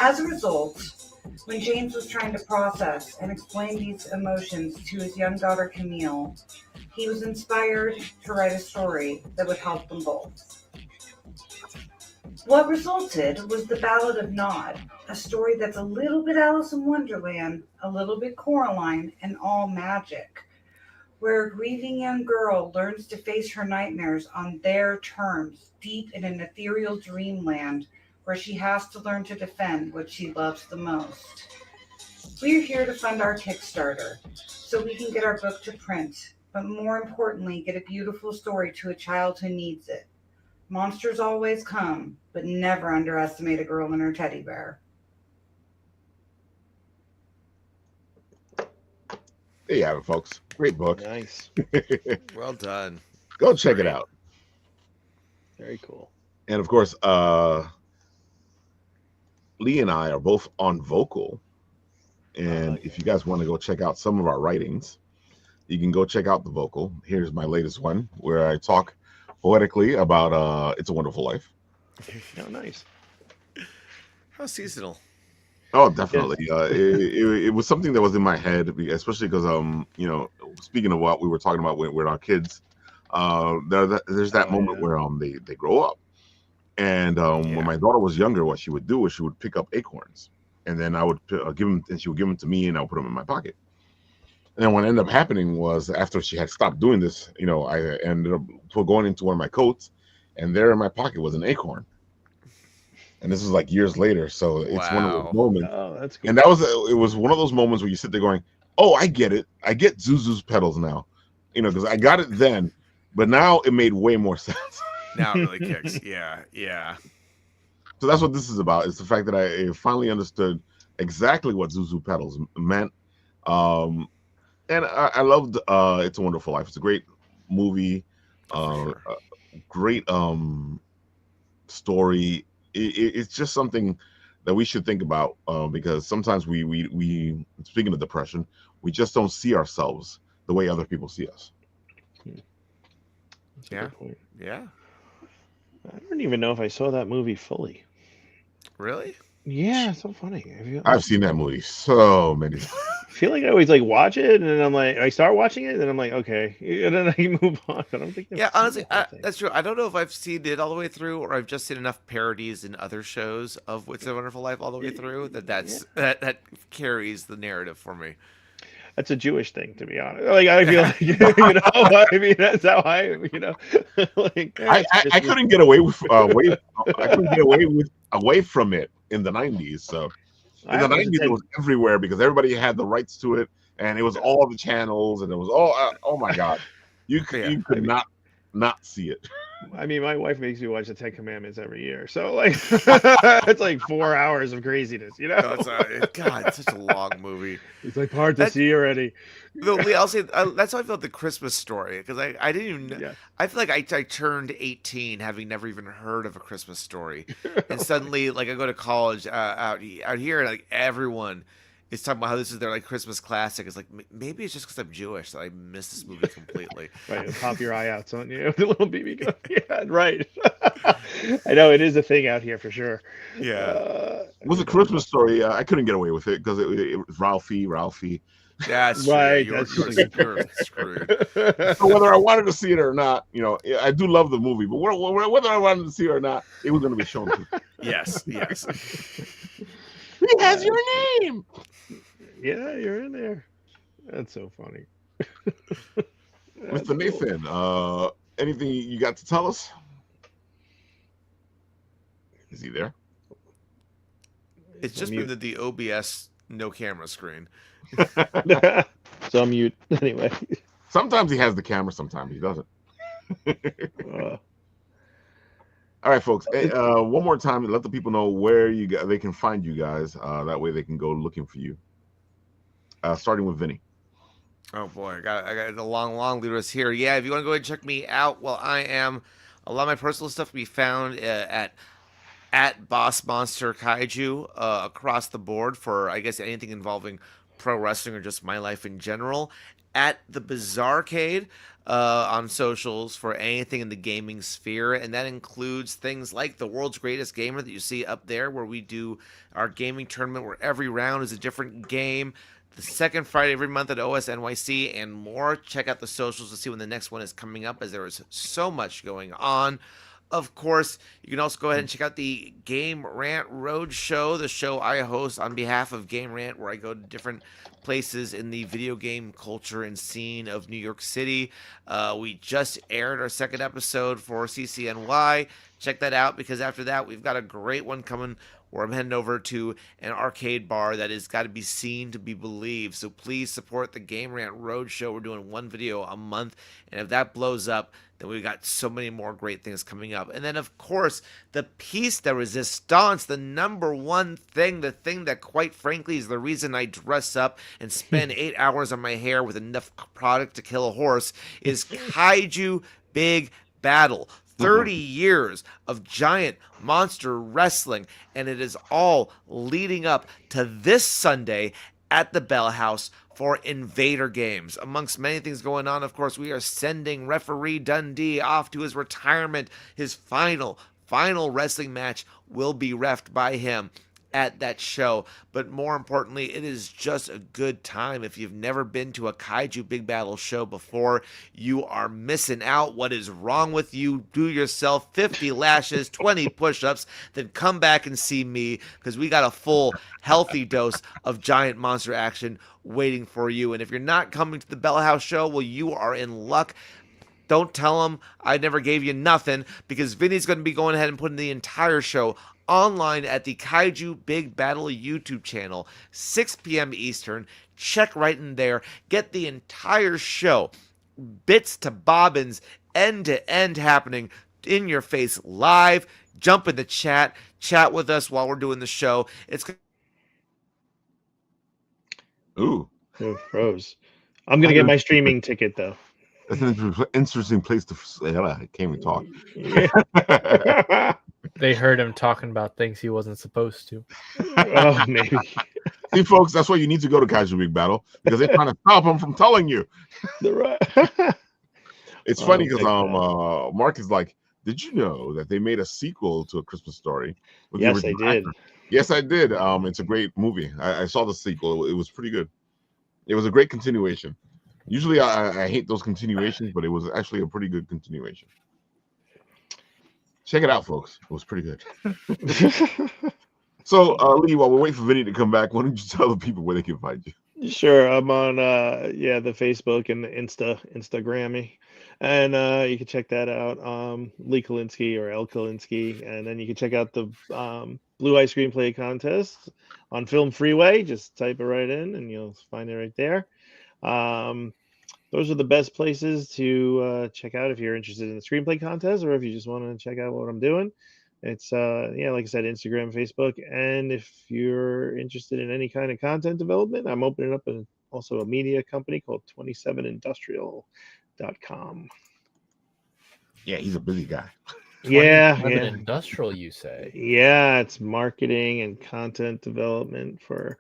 As a result, when James was trying to process and explain these emotions to his young daughter Camille, he was inspired to write a story that would help them both. What resulted was the Ballad of Nod, a story that's a little bit Alice in Wonderland, a little bit Coraline, and all magic, where a grieving young girl learns to face her nightmares on their terms, deep in an ethereal dreamland where she has to learn to defend what she loves the most. We're here to fund our Kickstarter so we can get our book to print, but more importantly, get a beautiful story to a child who needs it. Monsters always come, but never underestimate a girl and her teddy bear. There you have it, folks. Great book. Nice. Well done. Go check it Great. out. Very cool. And of course, Lee and I are both on Vocal. And if you guys want to go check out some of our writings, you can go check out the Vocal. Here's my latest one where I talk poetically about It's a Wonderful Life. Oh, nice. How seasonal. Oh, definitely. It was something that was in my head, especially because speaking of what we were talking about with our kids, there's that moment where they grow up, and when my daughter was younger, what she would do is she would pick up acorns, and then I would give them, and she would give them to me, and I would put them in my pocket. And then what ended up happening was after she had stopped doing this, I ended up going into one of my coats, and there in my pocket was an acorn. And this was like years later, so it's one of those moments. Oh, that's cool. And it was one of those moments where you sit there going, "Oh, I get it. I get Zuzu's pedals now," because I got it then, but now it made way more sense. Now it really kicks. Yeah. So that's what this is about. It's the fact that I finally understood exactly what Zuzu pedals meant. And I loved It's a Wonderful Life. It's a great movie, Sure. great story. It's just something that we should think about because sometimes we speaking of depression, we just don't see ourselves the way other people see us. That's a Yeah. good point. Yeah. I don't even know if I saw that movie fully. Really? Yeah, so funny. I've seen that movie so many times. feel like I always like watch it, and then I'm like, I start watching it, and then I'm like, okay, and then I move on. I don't think. I've Yeah, seen honestly, the whole thing. that's true. I don't know if I've seen it all the way through, or I've just seen enough parodies in other shows of "It's a Wonderful Life" all the way through that carries the narrative for me. That's a Jewish thing, to be honest. Like I feel like, you know, I mean, that's how like. I couldn't get away with I couldn't get away from it in the 90s. So in the 90s it was everywhere because everybody had the rights to it, and it was all the channels, and it was all oh my god, you could not see it. I mean, my wife makes me watch the Ten Commandments every year, so like it's like 4 hours of craziness, you know. God, it's such a long movie. It's like hard to see already. Lee, I'll say that's how I felt the Christmas Story, because I didn't even know. Yeah. I feel like I turned 18 having never even heard of A Christmas Story, and suddenly like I go to college out here, and like everyone is talking about how this is their like Christmas classic. It's like maybe it's just because I'm Jewish that I missed this movie completely. Right, it'll pop your eye out, don't you? The little BB gun. Yeah, right. I know it is a thing out here for sure. Yeah. With A Christmas Story, I couldn't get away with it because it was Ralphie. That's right. You're screwed. So whether I wanted to see it or not, you know, I do love the movie, but whether I wanted to see it or not, it was going to be shown to me. Yes. He has your name. Yeah, you're in there. That's so funny. Mr. Nathan, anything you got to tell us? Is he there? It's just been the OBS no camera screen. So I'm mute anyway. Sometimes he has the camera, sometimes he doesn't. All right, folks. One more time, let the people know where they can find you guys. That way they can go looking for you. Starting with Vinny. Oh boy, I got the long list here. Yeah, if you want to go ahead and check me out, well, a lot of my personal stuff can be found at Boss Monster Kaiju across the board for I guess anything involving pro wrestling or just my life in general. At the Bizarrecade on socials for anything in the gaming sphere, and that includes things like the World's Greatest Gamer that you see up there, where we do our gaming tournament where every round is a different game. The second Friday every month at OS NYC and more. Check out the socials to see when the next one is coming up, as there is so much going on. Of course, you can also go ahead and check out the Game Rant Road Show, the show I host on behalf of Game Rant, where I go to different places in the video game culture and scene of New York City. We just aired our second episode for CCNY. Check that out, because after that, we've got a great one coming where I'm heading over to an arcade bar that has got to be seen to be believed. So please support the Game Rant Road Show. We're doing one video a month, and if that blows up, then we've got so many more great things coming up. And then, of course, the piece de resistance, the number one thing, the thing that, quite frankly, is the reason I dress up and spend 8 hours on my hair with enough product to kill a horse, is Kaiju Big Battle. 30 years of giant monster wrestling, and it is all leading up to this Sunday at the Bell House for Invader Games. Amongst many things going on, of course, we are sending referee Dundee off to his retirement. His final wrestling match will be reffed by him at that show. But more importantly, it is just a good time. If you've never been to a Kaiju Big Battle show before, you are missing out. What is wrong with you? Do yourself 50 lashes, 20 push-ups, then come back and see me, because we got a full healthy dose of giant monster action waiting for you. And if you're not coming to the Bell House show, well, you are in luck. Don't tell them I never gave you nothing, because Vinny's going to be going ahead and putting the entire show online at the Kaiju Big Battle YouTube channel, 6 p.m. Eastern. Check right in there. Get the entire show, bits to bobbins, end to end, happening in your face live. Jump in the chat with us while we're doing the show. It's Oh, froze. I'm gonna get my streaming ticket though. That's an interesting place to. I can't even talk. They heard him talking about things he wasn't supposed to. Oh, maybe. See, folks, that's why you need to go to Kaiju Big Battle, because they're trying to stop him from telling you. It's funny because Mark is like, did you know that they made a sequel to A Christmas Story? Yes, I did. Yes, I did. It's a great movie. I saw the sequel. It was pretty good. It was a great continuation. Usually I hate those continuations, but it was actually a pretty good continuation. Check it out, folks. It was pretty good. So, Lee, while we're waiting for Vinny to come back, why don't you tell the people where they can find you? Sure, I'm on the Facebook and the Instagrammy, and you can check that out. Lee Kolinsky or L Kolinsky, and then you can check out the Blue Eye Screenplay Contest on Film Freeway. Just type it right in, and you'll find it right there. Those are the best places to check out if you're interested in the screenplay contest, or if you just want to check out what I'm doing. It's like I said, Instagram, Facebook, and if you're interested in any kind of content development, I'm opening up also a media company called 27industrial.com. Yeah, he's a busy guy. Yeah. Industrial, you say? Yeah, it's marketing and content development for.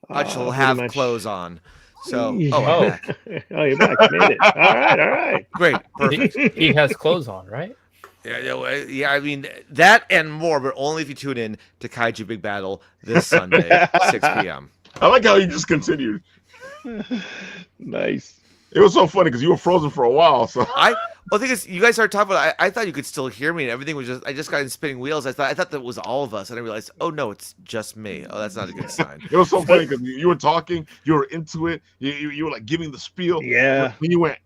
I shall have clothes on. So, I'm Oh. back. Oh, you're back. Made it. All right. Great, perfect. He has clothes on, right? Yeah, I mean, that and more, but only if you tune in to Kaiju Big Battle this Sunday, 6 p.m. I like how you just continued. Nice. It was so funny because you were frozen for a while. So The thing is, you guys started talking about. I thought you could still hear me, and everything was just. I just got in spinning wheels. I thought that was all of us, and I realized, oh no, it's just me. Oh, that's not a good sign. it was so funny because you were talking, you were into it, you were like giving the spiel. Yeah. When you went,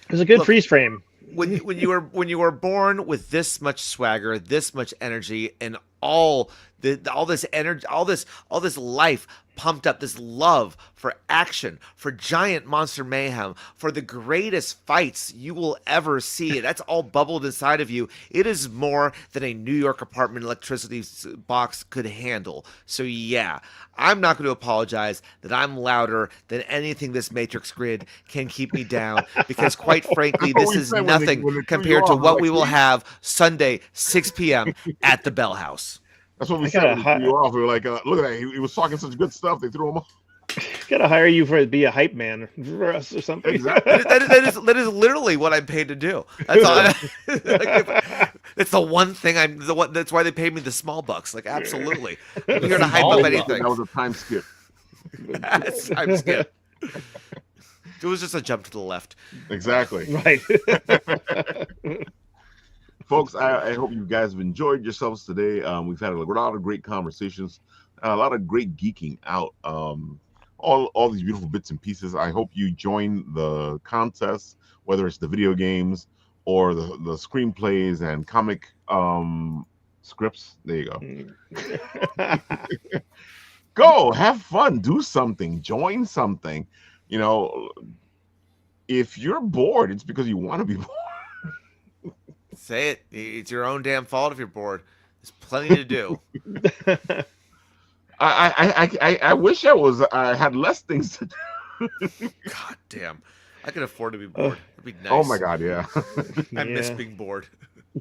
It was a good Look, freeze frame. When you were born with this much swagger, this much energy, and all this energy, all this life pumped up, this love for action, for giant monster mayhem, for the greatest fights you will ever see. That's all bubbled inside of you. It is more than a New York apartment electricity box could handle. So yeah, I'm not going to apologize that I'm louder than anything this Matrix grid can keep me down, because quite frankly, this is nothing compared to what we will have Sunday, 6 p.m. at the Bell House. That's what we said when he threw you off. We were like, look at that. He was talking such good stuff. They threw him off. Gotta hire you to be a hype man for us or something. Exactly. that is literally what I'm paid to do. That's all. It's the one thing that's why they paid me the small bucks. Like, absolutely. I'm here to hype up anything. That was a time skip. That's time skip. It was just a jump to the left. Exactly. Right. Folks, I hope you guys have enjoyed yourselves today. We've had a lot of great conversations, a lot of great geeking out, all these beautiful bits and pieces. I hope you join the contest, whether it's the video games or the screenplays and comic scripts. There you go. Go, have fun, do something, join something. You know, if you're bored, it's because you want to be bored. Say it. It's your own damn fault if you're bored. There's plenty to do. I wish I had less things to do. God damn. I could afford to be bored. That'd be nice. Oh my God, yeah. I miss being bored.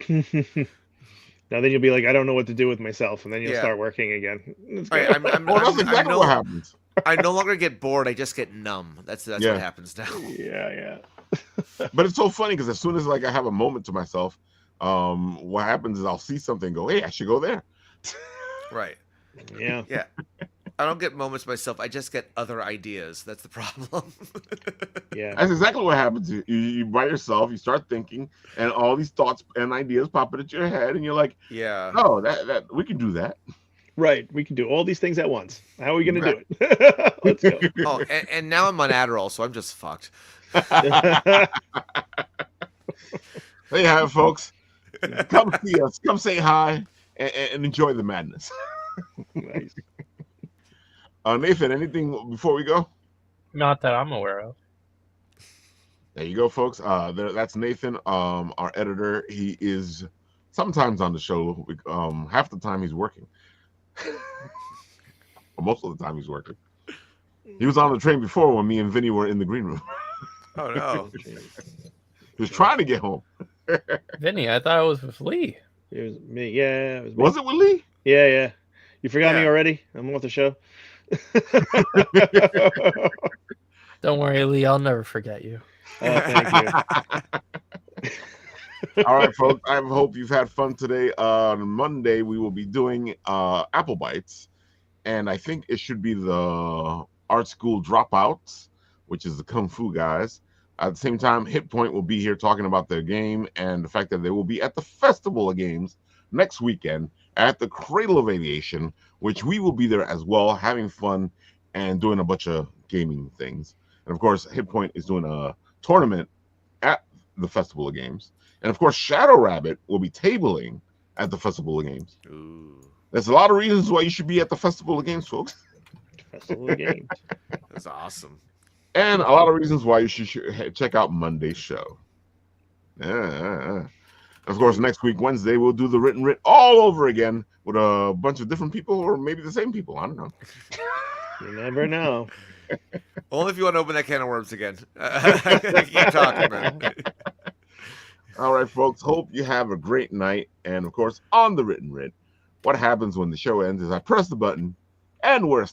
Now then you'll be like, I don't know what to do with myself, and then you'll start working again. That's exactly what happens. I no longer get bored. I just get numb. That's what happens now. Yeah. But it's so funny because as soon as like I have a moment to myself, what happens is I'll see something and go, hey, I should go there. Right. Yeah. I don't get moments myself. I just get other ideas. That's the problem. Yeah. That's exactly what happens. You by yourself, you start thinking, and all these thoughts and ideas pop into your head, and you're like, yeah. Oh, that we can do that. Right. We can do all these things at once. How are we going to do it? Let's go. Oh, and now I'm on Adderall, so I'm just fucked. There you have it, folks. Come see us. Come say hi and enjoy the madness. Nice. Nathan, anything before we go? Not that I'm aware of. There you go, folks. That's Nathan, our editor. He is sometimes on the show. Half the time he's working. Or most of the time he's working. He was on the train before when me and Vinny were in the green room. Oh no. He was trying to get home. Vinny, I thought it was with Lee. It was me. Yeah, it was me. Was it with Lee? Yeah. You forgot me already? I'm off the show. Don't worry, Lee. I'll never forget you. Oh, thank you. All right, folks. I hope you've had fun today. On Monday, we will be doing Apple Bites, and I think it should be the Art School Dropouts, which is the Kung Fu guys. At the same time, Hit Point will be here talking about their game and the fact that they will be at the Festival of Games next weekend at the Cradle of Aviation, which we will be there as well, having fun and doing a bunch of gaming things. And of course, Hit Point is doing a tournament at the Festival of Games. And of course, Shadow Rabbit will be tabling at the Festival of Games. Ooh, There's a lot of reasons why you should be at the Festival of Games, folks. Festival of Games. that's awesome. And a lot of reasons why you should check out Monday's show. Yeah. Of course, next week, Wednesday, we'll do the Written Writ all over again with a bunch of different people or maybe the same people. I don't know. You never know. Only if you want to open that can of worms again. Keep talking, man. All right, folks. Hope you have a great night. And of course, on the Written Writ, what happens when the show ends is I press the button and we're